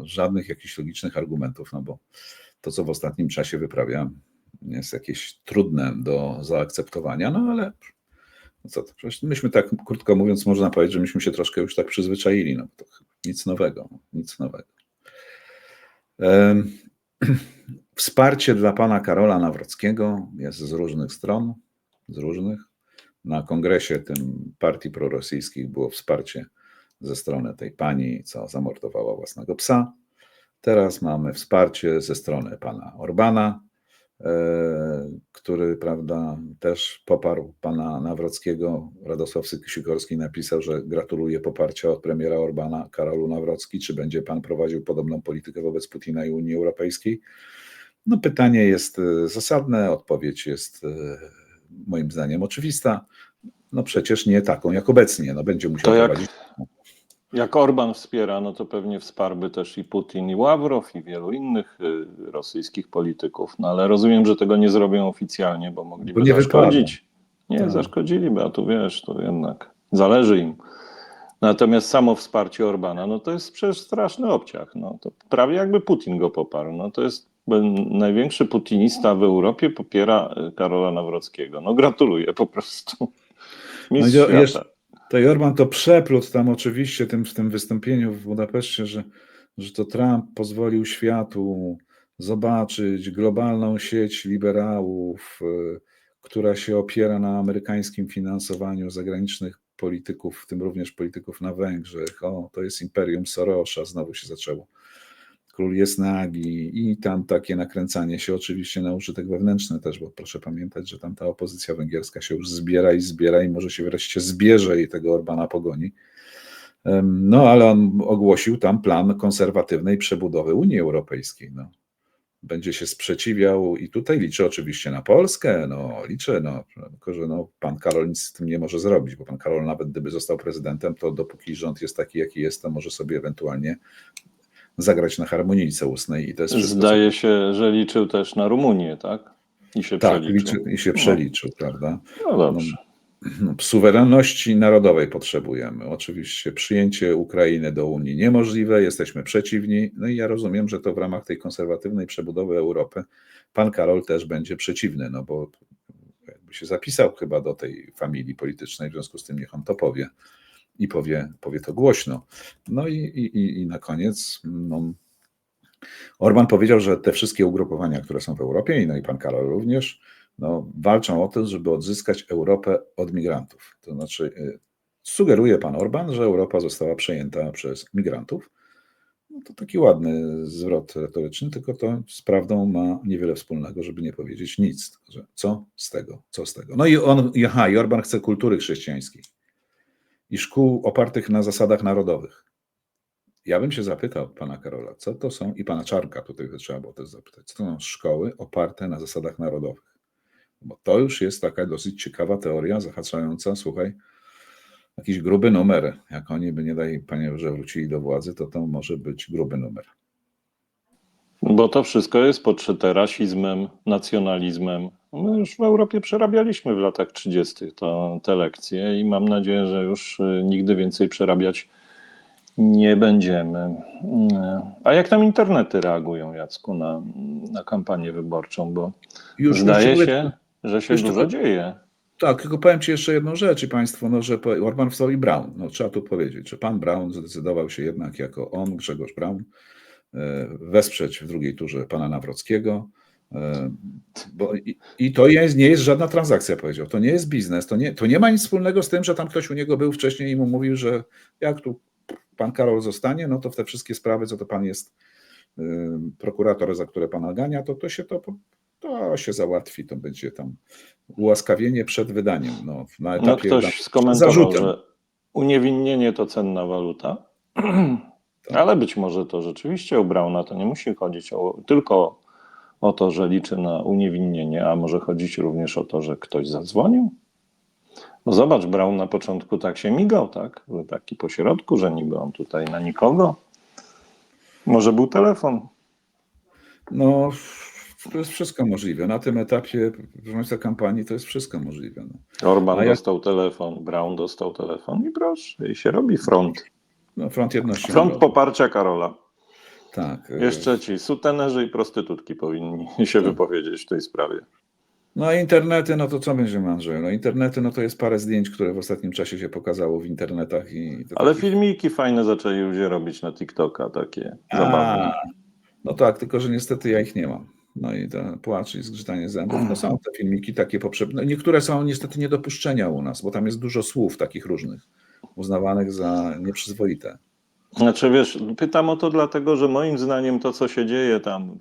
żadnych jakichś logicznych argumentów, no bo to, co w ostatnim czasie wyprawia, jest jakieś trudne do zaakceptowania, no ale no co to, przecież myśmy tak, krótko mówiąc, można powiedzieć, że myśmy się troszkę już tak przyzwyczaili, no to nic nowego, nic nowego. Wsparcie dla pana Karola Nawrockiego jest z różnych stron, z różnych. Na kongresie tym partii prorosyjskich było wsparcie ze strony tej pani, co zamordowała własnego psa. Teraz mamy wsparcie ze strony pana Orbana, który, prawda, też poparł pana Nawrockiego. Radosław Sikorski napisał, że gratuluje poparcia od premiera Orbana Karolu Nawrocki. Czy będzie pan prowadził podobną politykę wobec Putina i Unii Europejskiej? No, pytanie jest zasadne, odpowiedź jest moim zdaniem oczywista. No przecież nie taką jak obecnie. No, będzie musiał To prowadzić. jak Orban wspiera, no to pewnie wsparłby też i Putin, i Ławrow, i wielu innych rosyjskich polityków. No ale rozumiem, że tego nie zrobią oficjalnie, bo mogliby nie zaszkodzić. wypada. Nie, Tak. zaszkodziliby, a tu wiesz, to jednak zależy im. Natomiast samo wsparcie Orbana, no to jest przecież straszny obciach. No to prawie jakby Putin go poparł. No to jest największy putinista w Europie, popiera Karola Nawrockiego. No gratuluję po prostu. No Mistrz i świata. to Orban to przeplótł tam oczywiście w tym wystąpieniu w Budapeszcie, że to Trump pozwolił światu zobaczyć globalną sieć liberałów, która się opiera na amerykańskim finansowaniu zagranicznych polityków, w tym również polityków na Węgrzech. O, to jest imperium Sorosza, znowu się zaczęło. Król jest nagi i tam takie nakręcanie się oczywiście na użytek wewnętrzny też, bo proszę pamiętać, że tam ta opozycja węgierska się już zbiera i może się wreszcie zbierze i tego Orbana pogoni. No ale on ogłosił tam plan konserwatywnej przebudowy Unii Europejskiej. No. Będzie się sprzeciwiał i tutaj liczę oczywiście na Polskę, tylko że pan Karol nic z tym nie może zrobić, bo pan Karol nawet gdyby został prezydentem, to dopóki rząd jest taki, jaki jest, to może sobie ewentualnie zagrać na harmonijce ustnej i to jest wszystko. Zdaje się, że liczył też na Rumunię, tak? I się przeliczył. I się przeliczył, prawda? No dobrze. Suwerenności narodowej potrzebujemy. Oczywiście przyjęcie Ukrainy do Unii niemożliwe, jesteśmy przeciwni. No i ja rozumiem, że to w ramach tej konserwatywnej przebudowy Europy pan Karol też będzie przeciwny, no bo jakby się zapisał chyba do tej familii politycznej, w związku z tym niech on to powie i powie to głośno. No i na koniec Orban powiedział, że te wszystkie ugrupowania, które są w Europie, no i pan Karol również, walczą o to, żeby odzyskać Europę od migrantów. To znaczy sugeruje pan Orban, że Europa została przejęta przez migrantów. No to taki ładny zwrot retoryczny, tylko to z prawdą ma niewiele wspólnego, żeby nie powiedzieć nic. Że co z tego? No i Orban chce kultury chrześcijańskiej i szkół opartych na zasadach narodowych. Ja bym się zapytał pana Karola, co to są, i pana Czarnka tutaj trzeba było też zapytać, co to są szkoły oparte na zasadach narodowych? Bo to już jest taka dosyć ciekawa teoria zahaczająca, słuchaj, jakiś gruby numer. Jak oni by, nie daj panie, że wrócili do władzy, to może być gruby numer. Bo to wszystko jest podszyte rasizmem, nacjonalizmem. My już w Europie przerabialiśmy w latach 30. te lekcje i mam nadzieję, że już nigdy więcej przerabiać nie będziemy. A jak tam internety reagują, Jacku, na kampanię wyborczą? Bo zdaje się, że się dużo dzieje. Tak, tylko powiem ci jeszcze jedną rzecz i państwo, że Orban wstał i Braun. Trzeba tu powiedzieć, że pan Braun zdecydował się jednak jako on, Grzegorz Braun, wesprzeć w drugiej turze pana Nawrockiego. I to nie jest żadna transakcja, powiedział. To nie jest biznes, to nie ma nic wspólnego z tym, że tam ktoś u niego był wcześniej i mu mówił, że jak tu pan Karol zostanie, no to w te wszystkie sprawy, co to pan jest prokurator, za które pan nagania, to się załatwi, to będzie tam ułaskawienie przed wydaniem. Na etapie ktoś skomentował, że uniewinnienie to cenna waluta, ale być może to rzeczywiście u Brauna to nie musi chodzić tylko o to, że liczy na uniewinnienie, a może chodzić również o to, że ktoś zadzwonił. No zobacz, Braun na początku tak się migał, tak? Był taki pośrodku, że niby on tutaj na nikogo. Może był telefon. To jest wszystko możliwe. Na tym etapie, proszę Państwa, kampanii to jest wszystko możliwe. No. Orban A jak dostał telefon, Braun dostał telefon i proszę, i się robi front. no, Front Jedności Front Narodu. poparcia Karola. Tak. Jeszcze ci sutenerzy i prostytutki powinni się wypowiedzieć w tej sprawie. No internety, no to co będziemy, Andrzej? No internety, no to jest parę zdjęć, które w ostatnim czasie się pokazało w internetach. Ale filmiki fajne zaczęli ludzie robić na TikToka, takie zabawne. No tak, tylko że niestety ja ich nie mam. No i to płacz i zgrzytanie zębów. No są te filmiki takie no niektóre są niestety nie do puszczenia u nas, bo tam jest dużo słów takich różnych, uznawanych za nieprzyzwoite. Znaczy wiesz, pytam o to dlatego, że moim zdaniem to, co się dzieje tam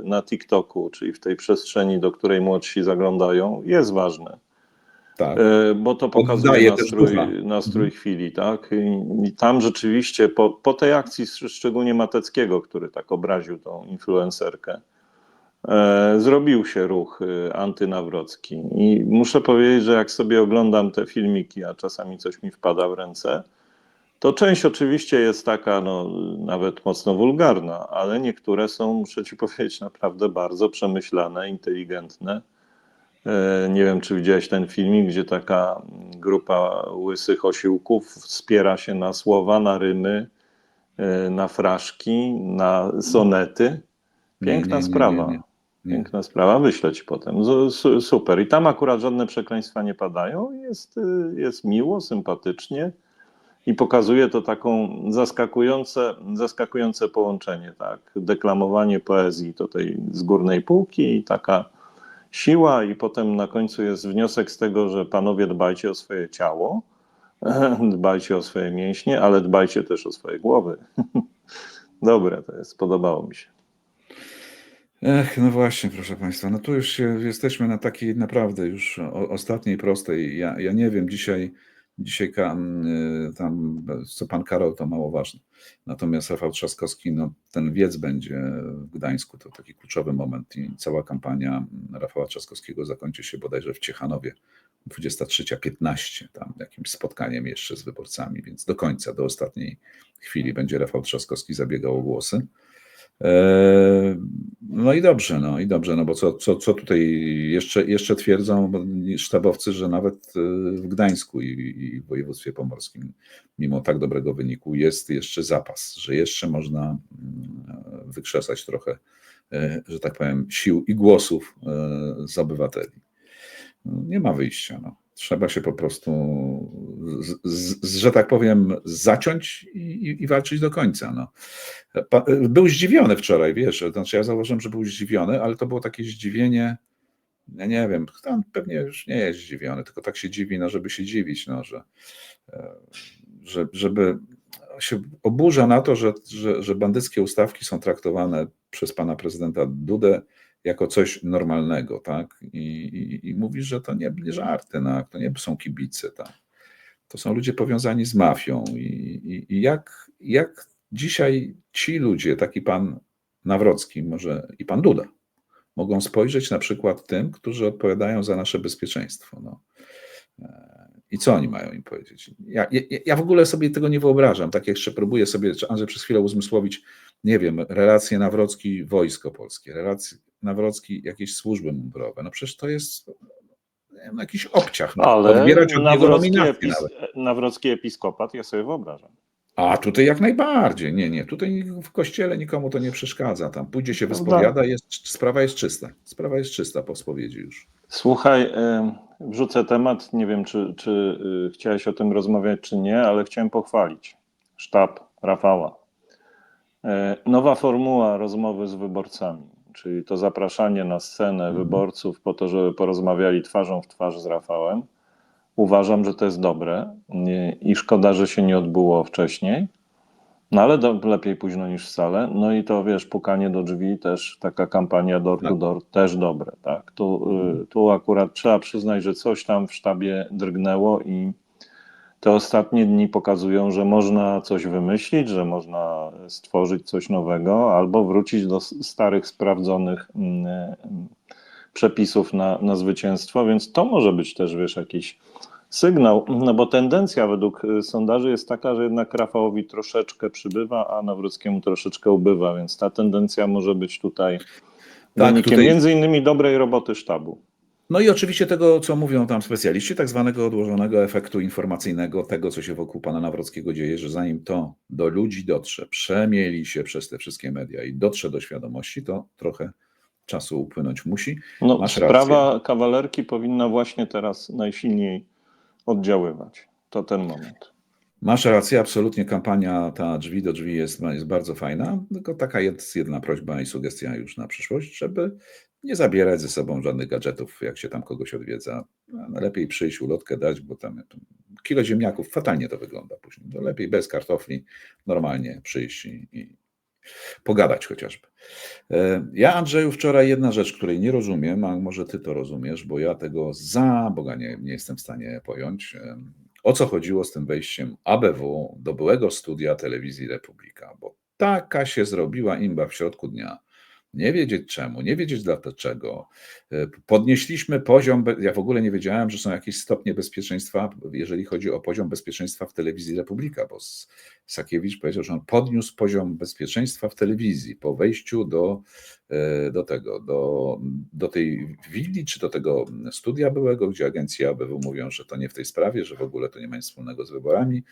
na TikToku, czyli w tej przestrzeni, do której młodsi zaglądają, jest ważne. Tak. Bo to pokazuje Oddaje też dużo. nastrój chwili, tak? I tam rzeczywiście po tej akcji, szczególnie Mateckiego, który tak obraził tą influencerkę, zrobił się ruch antynawrocki. I muszę powiedzieć, że jak sobie oglądam te filmiki, a czasami coś mi wpada w ręce, to część oczywiście jest taka, no, nawet mocno wulgarna, ale niektóre są, muszę ci powiedzieć, naprawdę bardzo przemyślane, inteligentne. Nie wiem, czy widziałeś ten filmik, gdzie taka grupa łysych osiłków wspiera się na słowa, na rymy, na fraszki, na sonety. Piękna sprawa. Nie. Piękna sprawa, wyślę ci potem. Super. I tam akurat żadne przekleństwa nie padają. Jest miło, sympatycznie i pokazuje to taką zaskakujące połączenie. Tak? Deklamowanie poezji to tej z górnej półki i taka siła i potem na końcu jest wniosek z tego, że panowie dbajcie o swoje ciało, dbajcie o swoje mięśnie, ale dbajcie też o swoje głowy. Dobre to jest, podobało mi się. No właśnie, proszę Państwa, no tu już jesteśmy na takiej naprawdę już ostatniej prostej. Ja nie wiem, dzisiaj tam, co pan Karol, to mało ważne. Natomiast Rafał Trzaskowski, no ten wiec będzie w Gdańsku, to taki kluczowy moment i cała kampania Rafała Trzaskowskiego zakończy się bodajże w Ciechanowie 23:15, tam jakimś spotkaniem jeszcze z wyborcami, więc do końca, do ostatniej chwili będzie Rafał Trzaskowski zabiegał o głosy. No i dobrze, no bo co tutaj jeszcze twierdzą sztabowcy, że nawet w Gdańsku i w województwie pomorskim, mimo tak dobrego wyniku, jest jeszcze zapas, że jeszcze można wykrzesać trochę, że tak powiem, sił i głosów z obywateli. Nie ma wyjścia. No. Trzeba się po prostu, że tak powiem, zaciąć i walczyć do końca. No. Był zdziwiony wczoraj, wiesz, znaczy ja zauważyłem, że był zdziwiony, ale to było takie zdziwienie, ja nie wiem, on pewnie już nie jest zdziwiony, tylko tak się dziwi, no, żeby się dziwić, no, żeby się oburza na to, że bandyckie ustawki są traktowane przez pana prezydenta Dudę jako coś normalnego, tak? I mówi, że to nie żarty, no, to nie są kibice, tak? To są ludzie powiązani z mafią i jak dzisiaj ci ludzie, taki pan Nawrocki, może i pan Duda, mogą spojrzeć na przykład tym, którzy odpowiadają za nasze bezpieczeństwo. No. I co oni mają im powiedzieć? Ja w ogóle sobie tego nie wyobrażam. Tak jeszcze próbuję sobie, Andrzej, przez chwilę uzmysłowić, nie wiem, relacje Nawrocki Wojsko Polskie, relacje Nawrocki jakieś służby mundurowe. No przecież to jest jakiś obciach. No. Ale Odbierać od niego nominację nawet. Nawrocki episkopat, ja sobie wyobrażam. A tutaj jak najbardziej. Nie. Tutaj w kościele nikomu to nie przeszkadza. Tam pójdzie się wyspowiada, sprawa jest czysta. Sprawa jest czysta po spowiedzi już. Słuchaj, wrzucę temat. Nie wiem, czy chciałeś o tym rozmawiać, czy nie, ale chciałem pochwalić sztab Rafała. Nowa formuła rozmowy z wyborcami, czyli to zapraszanie na scenę wyborców po to, żeby porozmawiali twarzą w twarz z Rafałem. Uważam, że to jest dobre i szkoda, że się nie odbyło wcześniej, no ale lepiej późno niż wcale. No i to, wiesz, pukanie do drzwi, też taka kampania door to door, też dobre, tak. Tu akurat trzeba przyznać, że coś tam w sztabie drgnęło i te ostatnie dni pokazują, że można coś wymyślić, że można stworzyć coś nowego albo wrócić do starych, sprawdzonych przepisów na zwycięstwo, więc to może być też, wiesz, jakiś sygnał, no bo tendencja według sondaży jest taka, że jednak Rafałowi troszeczkę przybywa, a Nawrockiemu troszeczkę ubywa, więc ta tendencja może być tutaj Tak, Wynikiem tutaj. między innymi dobrej roboty sztabu. No i oczywiście tego, co mówią tam specjaliści, tak zwanego odłożonego efektu informacyjnego, tego, co się wokół pana Nawrockiego dzieje, że zanim to do ludzi dotrze, przemieli się przez te wszystkie media i dotrze do świadomości, to trochę czasu upłynąć musi. No, Masz rację. sprawa kawalerki powinna właśnie teraz najsilniej oddziaływać. To ten moment. Masz rację, absolutnie kampania ta drzwi do drzwi jest bardzo fajna, tylko taka jest jedna prośba i sugestia już na przyszłość, żeby nie zabierać ze sobą żadnych gadżetów, jak się tam kogoś odwiedza. No, lepiej przyjść, ulotkę dać, bo tam kilo ziemniaków, fatalnie to wygląda później. To lepiej bez kartofli, normalnie przyjść i pogadać chociażby. Ja, Andrzeju, wczoraj jedna rzecz, której nie rozumiem, a może ty to rozumiesz, bo ja tego za Boga nie jestem w stanie pojąć. O co chodziło z tym wejściem ABW do byłego studia telewizji Republika, bo taka się zrobiła imba w środku dnia. Nie wiedzieć czemu, nie wiedzieć dlaczego. Podnieśliśmy poziom, ja w ogóle nie wiedziałem, że są jakieś stopnie bezpieczeństwa, jeżeli chodzi o poziom bezpieczeństwa w telewizji Republika, bo Sakiewicz powiedział, że on podniósł poziom bezpieczeństwa w telewizji po wejściu do tej willi, czy do tego studia byłego, gdzie agencja ABW mówią, że to nie w tej sprawie, że w ogóle to nie ma nic wspólnego z wyborami.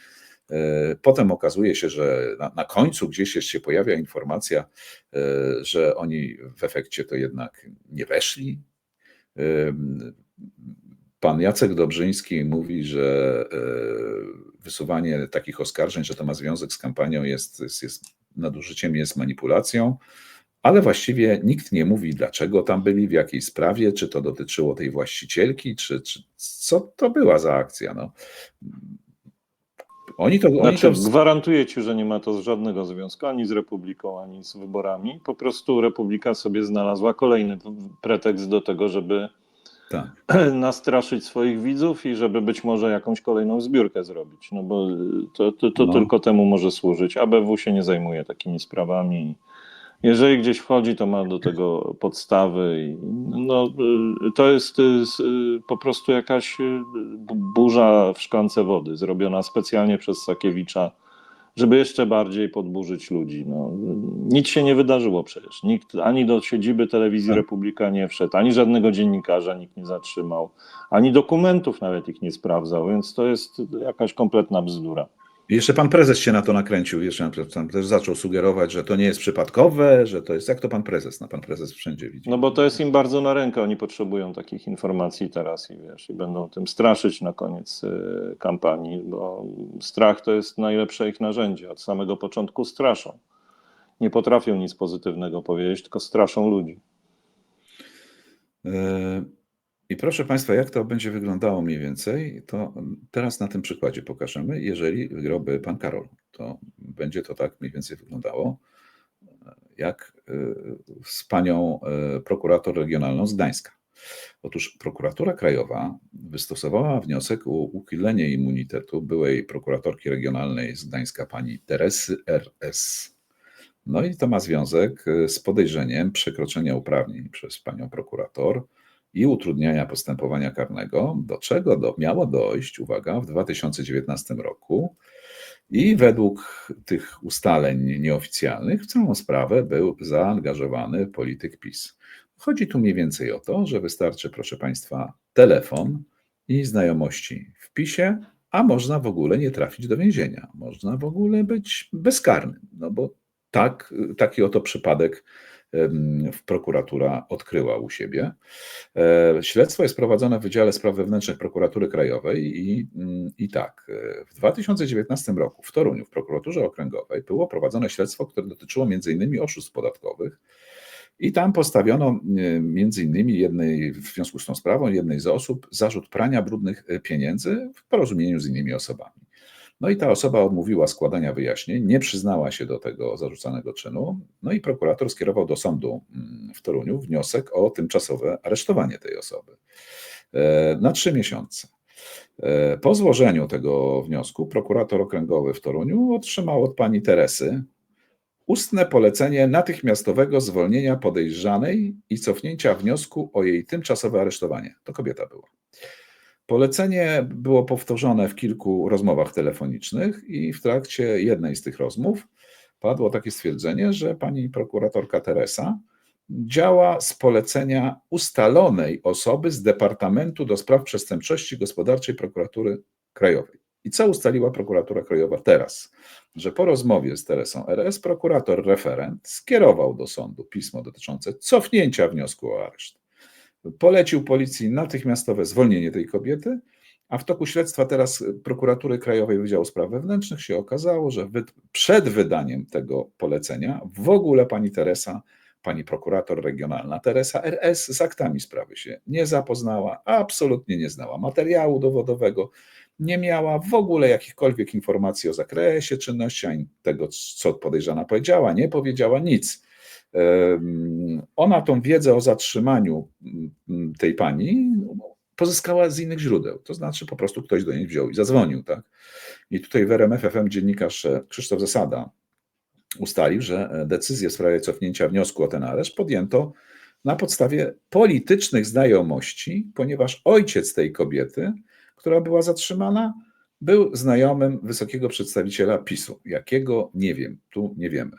Potem okazuje się, że na końcu gdzieś jeszcze się pojawia informacja, że oni w efekcie to jednak nie weszli. Pan Jacek Dobrzyński mówi, że wysuwanie takich oskarżeń, że to ma związek z kampanią jest nadużyciem, jest manipulacją, ale właściwie nikt nie mówi, dlaczego tam byli, w jakiej sprawie, czy to dotyczyło tej właścicielki, czy co to była za akcja. No. Gwarantuję ci, że nie ma to żadnego związku ani z Republiką, ani z wyborami. Po prostu Republika sobie znalazła kolejny pretekst do tego, żeby tak. nastraszyć swoich widzów i żeby być może jakąś kolejną zbiórkę zrobić. No bo to tylko temu może służyć. ABW się nie zajmuje takimi sprawami. Jeżeli gdzieś wchodzi, to ma do tego podstawy. I no, to jest po prostu jakaś burza w szklance wody, zrobiona specjalnie przez Sakiewicza, żeby jeszcze bardziej podburzyć ludzi. No, nic się nie wydarzyło przecież. Nikt ani do siedziby telewizji Republika nie wszedł, ani żadnego dziennikarza nikt nie zatrzymał, ani dokumentów nawet ich nie sprawdzał, więc to jest jakaś kompletna bzdura. Jeszcze pan prezes się na to nakręcił, jeszcze pan też zaczął sugerować, że to nie jest przypadkowe, że to jest, jak to pan prezes, pan prezes wszędzie widzi. No bo to jest im bardzo na rękę, oni potrzebują takich informacji teraz i wiesz, i będą tym straszyć na koniec kampanii, bo strach to jest najlepsze ich narzędzie, od samego początku straszą. Nie potrafią nic pozytywnego powiedzieć, tylko straszą ludzi. I proszę Państwa, jak to będzie wyglądało mniej więcej, to teraz na tym przykładzie pokażemy. Jeżeli wygrałby pan Karol, to będzie to tak mniej więcej wyglądało, jak z panią prokurator regionalną z Gdańska. Otóż prokuratura krajowa wystosowała wniosek o uchylenie immunitetu byłej prokuratorki regionalnej z Gdańska pani Teresy R.S. No i to ma związek z podejrzeniem przekroczenia uprawnień przez panią prokurator i utrudniania postępowania karnego, do czego miało dojść, uwaga, w 2019 roku. I według tych ustaleń nieoficjalnych w całą sprawę był zaangażowany polityk PiS. Chodzi tu mniej więcej o to, że wystarczy, proszę Państwa, telefon i znajomości w PiSie, a można w ogóle nie trafić do więzienia. Można w ogóle być bezkarnym, no bo taki oto przypadek prokuratura odkryła u siebie. Śledztwo jest prowadzone w Wydziale Spraw Wewnętrznych Prokuratury Krajowej i tak, w 2019 roku w Toruniu w prokuraturze okręgowej było prowadzone śledztwo, które dotyczyło m.in. oszustw podatkowych i tam postawiono m.in. w związku z tą sprawą jednej z osób zarzut prania brudnych pieniędzy w porozumieniu z innymi osobami. No i ta osoba odmówiła składania wyjaśnień, nie przyznała się do tego zarzucanego czynu, no i prokurator skierował do sądu w Toruniu wniosek o tymczasowe aresztowanie tej osoby na 3 miesiące. Po złożeniu tego wniosku prokurator okręgowy w Toruniu otrzymał od pani Teresy ustne polecenie natychmiastowego zwolnienia podejrzanej i cofnięcia wniosku o jej tymczasowe aresztowanie. To kobieta była. Polecenie było powtórzone w kilku rozmowach telefonicznych i w trakcie jednej z tych rozmów padło takie stwierdzenie, że pani prokuratorka Teresa działa z polecenia ustalonej osoby z Departamentu do Spraw Przestępczości Gospodarczej Prokuratury Krajowej. I co ustaliła Prokuratura Krajowa teraz? Że po rozmowie z Teresą RS prokurator referent skierował do sądu pismo dotyczące cofnięcia wniosku o areszt. Polecił policji natychmiastowe zwolnienie tej kobiety, a w toku śledztwa teraz Prokuratury Krajowej Wydziału Spraw Wewnętrznych się okazało, że przed wydaniem tego polecenia w ogóle pani prokurator regionalna Teresa RS z aktami sprawy się nie zapoznała, absolutnie nie znała materiału dowodowego, nie miała w ogóle jakichkolwiek informacji o zakresie czynności, ani tego, co podejrzana powiedziała, nie powiedziała nic. Ona tą wiedzę o zatrzymaniu tej pani pozyskała z innych źródeł, to znaczy po prostu ktoś do niej wziął i zadzwonił. Tak? I tutaj w RMF FM dziennikarz Krzysztof Zasada ustalił, że decyzję w sprawie cofnięcia wniosku o ten areszt podjęto na podstawie politycznych znajomości, ponieważ ojciec tej kobiety, która była zatrzymana, był znajomym wysokiego przedstawiciela PiS-u. Jakiego? Nie wiem, tu nie wiemy.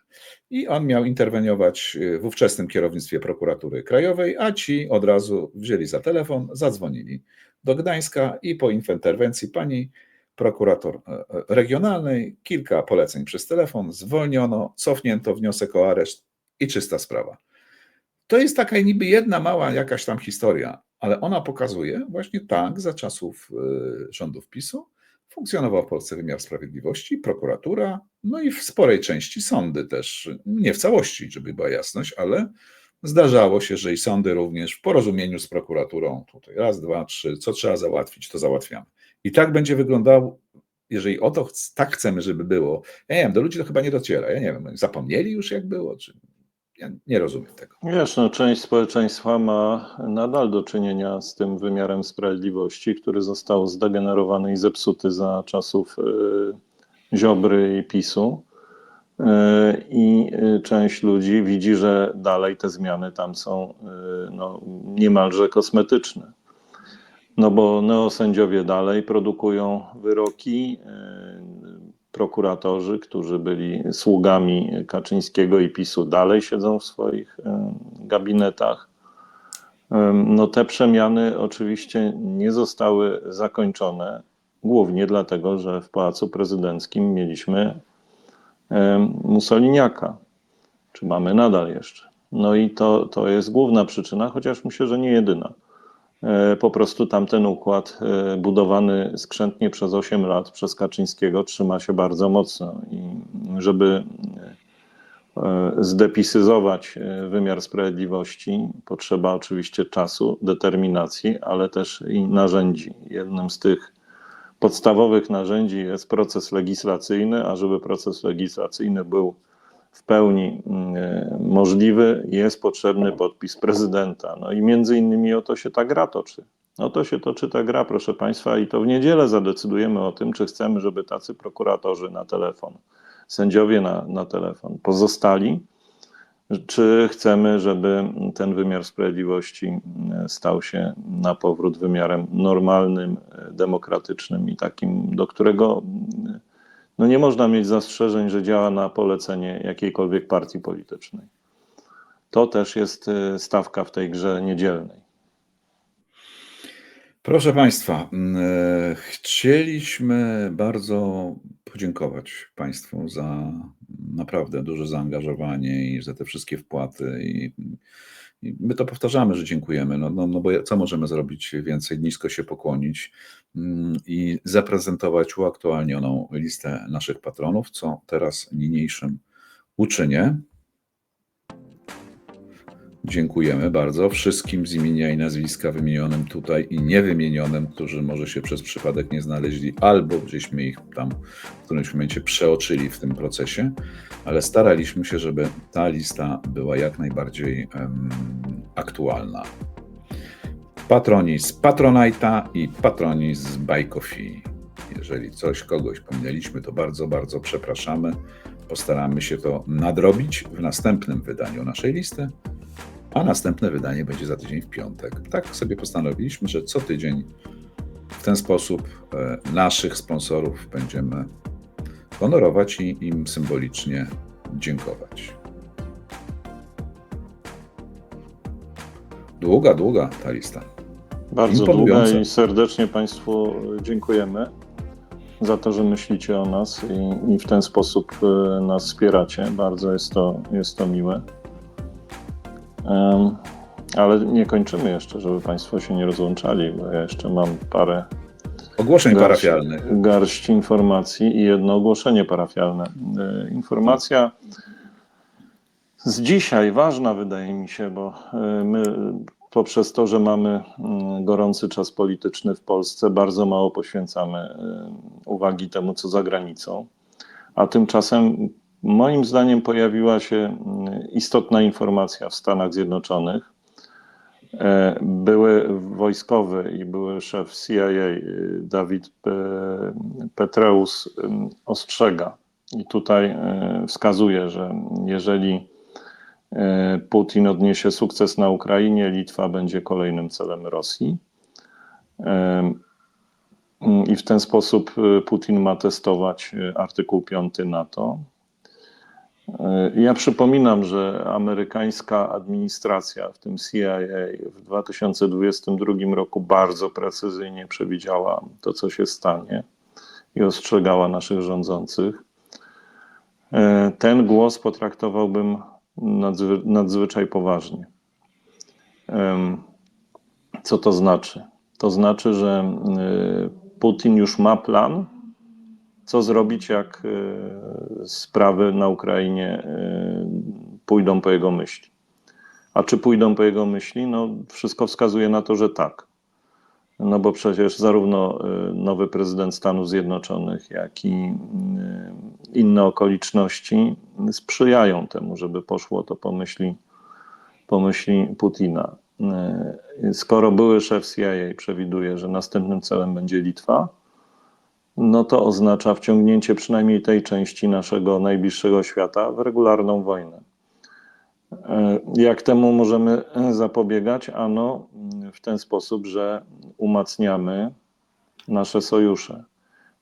I on miał interweniować w ówczesnym kierownictwie Prokuratury Krajowej, a ci od razu wzięli za telefon, zadzwonili do Gdańska i po interwencji pani prokurator regionalnej, kilka poleceń przez telefon, zwolniono, cofnięto wniosek o areszt i czysta sprawa. To jest taka niby jedna mała jakaś tam historia, ale ona pokazuje właśnie tak, za czasów rządów PiS-u funkcjonował w Polsce wymiar sprawiedliwości, prokuratura, no i w sporej części sądy też, nie w całości, żeby była jasność, ale zdarzało się, że i sądy również w porozumieniu z prokuraturą, tutaj raz, dwa, trzy, co trzeba załatwić, to załatwiamy. I tak będzie wyglądało, jeżeli o to tak chcemy, żeby było. Ja nie wiem, do ludzi to chyba nie dociera, ja nie wiem, zapomnieli już jak było, czy ja nie rozumiem tego. Wiesz, no, część społeczeństwa ma nadal do czynienia z tym wymiarem sprawiedliwości, który został zdegenerowany i zepsuty za czasów Ziobry i PiS-u. I część ludzi widzi, że dalej te zmiany tam są no, niemalże kosmetyczne. No bo neosędziowie dalej produkują wyroki, prokuratorzy, którzy byli sługami Kaczyńskiego i PiS-u, dalej siedzą w swoich gabinetach. No te przemiany oczywiście nie zostały zakończone, głównie dlatego, że w Pałacu Prezydenckim mieliśmy Mussoliniaka, czy mamy nadal jeszcze. No i to jest główna przyczyna, chociaż myślę, że nie jedyna. Po prostu tamten układ budowany skrzętnie przez 8 lat przez Kaczyńskiego trzyma się bardzo mocno i żeby zdepisyzować wymiar sprawiedliwości potrzeba oczywiście czasu, determinacji, ale też i narzędzi. Jednym z tych podstawowych narzędzi jest proces legislacyjny, a żeby proces legislacyjny był w pełni możliwy, jest potrzebny podpis prezydenta. No i między innymi o to się ta gra toczy. O to się toczy ta gra, proszę Państwa, i to w niedzielę zadecydujemy o tym, czy chcemy, żeby tacy prokuratorzy na telefon, sędziowie na telefon pozostali, czy chcemy, żeby ten wymiar sprawiedliwości stał się na powrót wymiarem normalnym, demokratycznym i takim, do którego no nie można mieć zastrzeżeń, że działa na polecenie jakiejkolwiek partii politycznej. To też jest stawka w tej grze niedzielnej. Proszę Państwa, chcieliśmy bardzo podziękować Państwu za naprawdę duże zaangażowanie i za te wszystkie wpłaty. I my to powtarzamy, że dziękujemy, no bo co możemy zrobić więcej, nisko się pokłonić i zaprezentować uaktualnioną listę naszych patronów, co teraz niniejszym uczynię. Dziękujemy bardzo wszystkim z imienia i nazwiska wymienionym tutaj i niewymienionym, którzy może się przez przypadek nie znaleźli, albo gdzieśmy ich tam w którymś momencie przeoczyli w tym procesie, ale staraliśmy się, żeby ta lista była jak najbardziej aktualna. Patroni z Patronite'a i patroni z Buy Coffee. Jeżeli kogoś pominęliśmy, to bardzo, bardzo przepraszamy. Postaramy się to nadrobić w następnym wydaniu naszej listy. A następne wydanie będzie za tydzień w piątek. Tak sobie postanowiliśmy, że co tydzień w ten sposób naszych sponsorów będziemy honorować i im symbolicznie dziękować. Długa ta lista. Bardzo długa Imponująca. i serdecznie Państwu dziękujemy za to, że myślicie o nas i w ten sposób nas wspieracie. Bardzo jest to miłe. Ale nie kończymy jeszcze, żeby Państwo się nie rozłączali, bo ja jeszcze mam parę Ogłoszeń parafialnych. garść informacji i jedno ogłoszenie parafialne. Informacja z dzisiaj ważna, wydaje mi się, bo my poprzez to, że mamy gorący czas polityczny w Polsce, bardzo mało poświęcamy uwagi temu, co za granicą. A tymczasem, moim zdaniem, pojawiła się istotna informacja w Stanach Zjednoczonych. Były wojskowy i były szef CIA David Petraeus ostrzega i tutaj wskazuje, że jeżeli Putin odniesie sukces na Ukrainie, Litwa będzie kolejnym celem Rosji. I w ten sposób Putin ma testować artykuł 5 NATO. Ja przypominam, że amerykańska administracja, w tym CIA, w 2022 roku bardzo precyzyjnie przewidziała to, co się stanie i ostrzegała naszych rządzących. Ten głos potraktowałbym nadzwyczaj poważnie. Co to znaczy? To znaczy, że Putin już ma plan, co zrobić, jak sprawy na Ukrainie pójdą po jego myśli. A czy pójdą po jego myśli? No, wszystko wskazuje na to, że tak. No bo przecież zarówno nowy prezydent Stanów Zjednoczonych, jak i inne okoliczności sprzyjają temu, żeby poszło to po myśli Putina. Skoro były szef CIA przewiduje, że następnym celem będzie Litwa, no to oznacza wciągnięcie przynajmniej tej części naszego najbliższego świata w regularną wojnę. Jak temu możemy zapobiegać? Ano w ten sposób, że umacniamy nasze sojusze,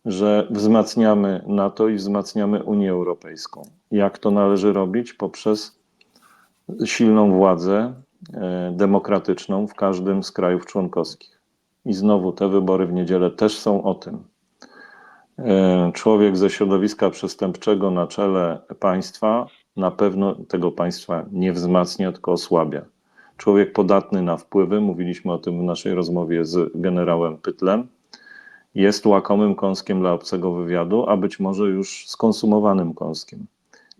że wzmacniamy NATO i wzmacniamy Unię Europejską. Jak to należy robić? Poprzez silną władzę demokratyczną w każdym z krajów członkowskich. I znowu te wybory w niedzielę też są o tym. Człowiek ze środowiska przestępczego na czele państwa na pewno tego państwa nie wzmacnia, tylko osłabia. Człowiek podatny na wpływy, mówiliśmy o tym w naszej rozmowie z generałem Pytlem, jest łakomym kąskiem dla obcego wywiadu, a być może już skonsumowanym kąskiem.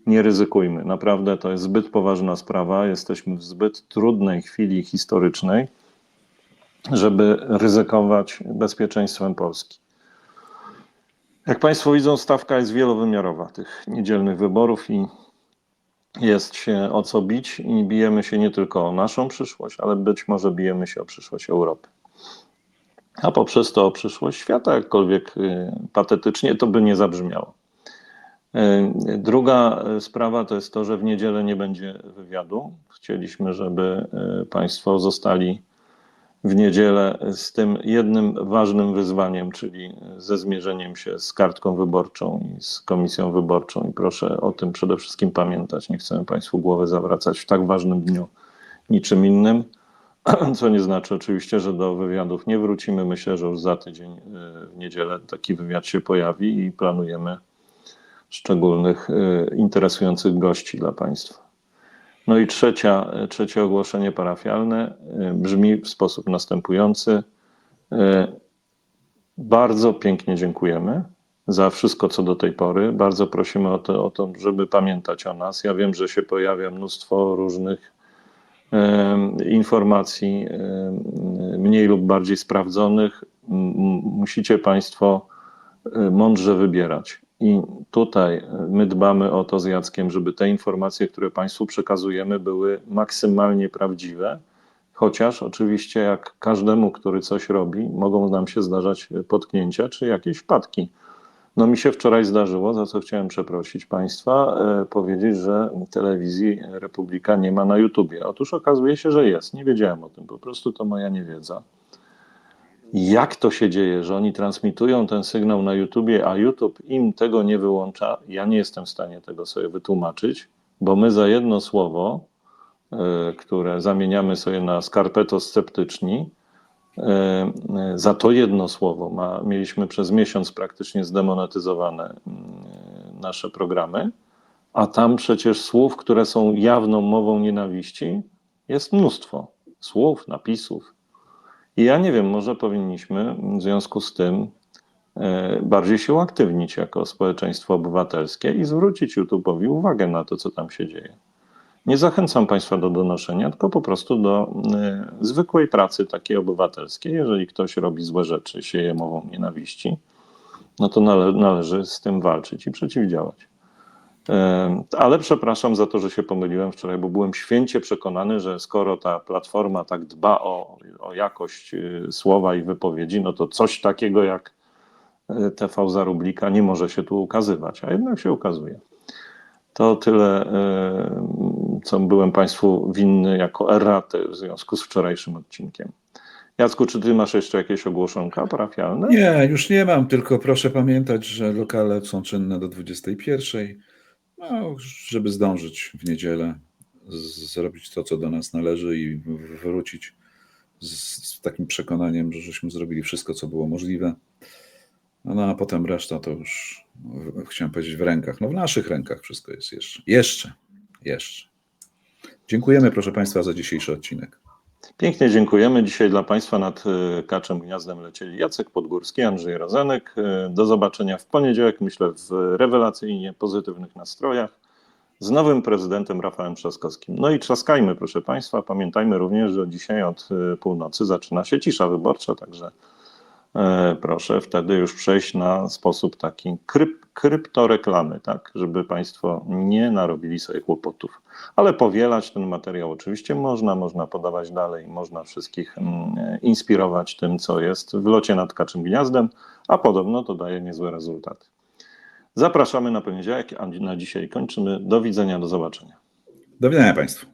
Nie ryzykujmy. Naprawdę to jest zbyt poważna sprawa. Jesteśmy w zbyt trudnej chwili historycznej, żeby ryzykować bezpieczeństwem Polski. Jak Państwo widzą, stawka jest wielowymiarowa tych niedzielnych wyborów i jest się o co bić i bijemy się nie tylko o naszą przyszłość, ale być może bijemy się o przyszłość Europy. A poprzez to o przyszłość świata, jakkolwiek patetycznie to by nie zabrzmiało. Druga sprawa to jest to, że w niedzielę nie będzie wywiadu. Chcieliśmy, żeby Państwo zostali w niedzielę z tym jednym ważnym wyzwaniem, czyli ze zmierzeniem się z kartką wyborczą i z komisją wyborczą. I proszę o tym przede wszystkim pamiętać. Nie chcemy Państwu głowy zawracać w tak ważnym dniu niczym innym, co nie znaczy oczywiście, że do wywiadów nie wrócimy. Myślę, że już za tydzień w niedzielę taki wywiad się pojawi i planujemy szczególnych, interesujących gości dla Państwa. No i trzecie ogłoszenie parafialne brzmi w sposób następujący. Bardzo pięknie dziękujemy za wszystko, co do tej pory. Bardzo prosimy o to, żeby pamiętać o nas. Ja wiem, że się pojawia mnóstwo różnych informacji, mniej lub bardziej sprawdzonych. Musicie Państwo mądrze wybierać. I tutaj my dbamy o to z Jackiem, żeby te informacje, które Państwu przekazujemy, były maksymalnie prawdziwe, chociaż oczywiście jak każdemu, który coś robi, mogą nam się zdarzać potknięcia czy jakieś wpadki. No mi się wczoraj zdarzyło, za co chciałem przeprosić Państwa, powiedzieć, że telewizji Republika nie ma na YouTubie. Otóż okazuje się, że jest. Nie wiedziałem o tym, po prostu to moja niewiedza. Jak to się dzieje, że oni transmitują ten sygnał na YouTubie, a YouTube im tego nie wyłącza? Ja nie jestem w stanie tego sobie wytłumaczyć, bo my za jedno słowo które zamieniamy sobie na skarpetosceptyczni. Za to jedno słowo mieliśmy przez miesiąc praktycznie zdemonetyzowane nasze programy, a tam przecież słów, które są jawną mową nienawiści, jest mnóstwo słów, napisów. I ja nie wiem, może powinniśmy w związku z tym bardziej się uaktywnić jako społeczeństwo obywatelskie i zwrócić YouTube'owi uwagę na to, co tam się dzieje. Nie zachęcam Państwa do donoszenia, tylko po prostu do zwykłej pracy takiej obywatelskiej. Jeżeli ktoś robi złe rzeczy, sieje mową nienawiści, no to należy z tym walczyć i przeciwdziałać. Ale przepraszam za to, że się pomyliłem wczoraj, bo byłem święcie przekonany, że skoro ta platforma tak dba o jakość słowa i wypowiedzi, no to coś takiego jak TV za rublika nie może się tu ukazywać, a jednak się ukazuje. To tyle, co byłem Państwu winny jako erratę w związku z wczorajszym odcinkiem. Jacku, czy Ty masz jeszcze jakieś ogłoszonka parafialne? Nie, już nie mam, tylko proszę pamiętać, że lokale są czynne do 21:00, no, żeby zdążyć w niedzielę, zrobić to, co do nas należy i wrócić z takim przekonaniem, że żeśmy zrobili wszystko, co było możliwe. No a potem reszta to już, chciałem powiedzieć, w rękach. No w naszych rękach wszystko jest jeszcze. Dziękujemy, proszę Państwa, za dzisiejszy odcinek. Pięknie dziękujemy. Dzisiaj dla Państwa nad Kaczym Gniazdem lecieli Jacek Podgórski, Andrzej Rozenek. Do zobaczenia w poniedziałek, myślę, w rewelacyjnie pozytywnych nastrojach z nowym prezydentem Rafałem Trzaskowskim. No i trzaskajmy, proszę Państwa. Pamiętajmy również, że dzisiaj od północy zaczyna się cisza wyborcza, także proszę wtedy już przejść na sposób taki kryptoreklamy, tak, żeby Państwo nie narobili sobie kłopotów. Ale powielać ten materiał oczywiście można podawać dalej, można wszystkich inspirować tym, co jest w locie nad Kaczym Gniazdem, a podobno to daje niezłe rezultaty. Zapraszamy na poniedziałek, a na dzisiaj kończymy. Do widzenia, do zobaczenia. Do widzenia Państwu.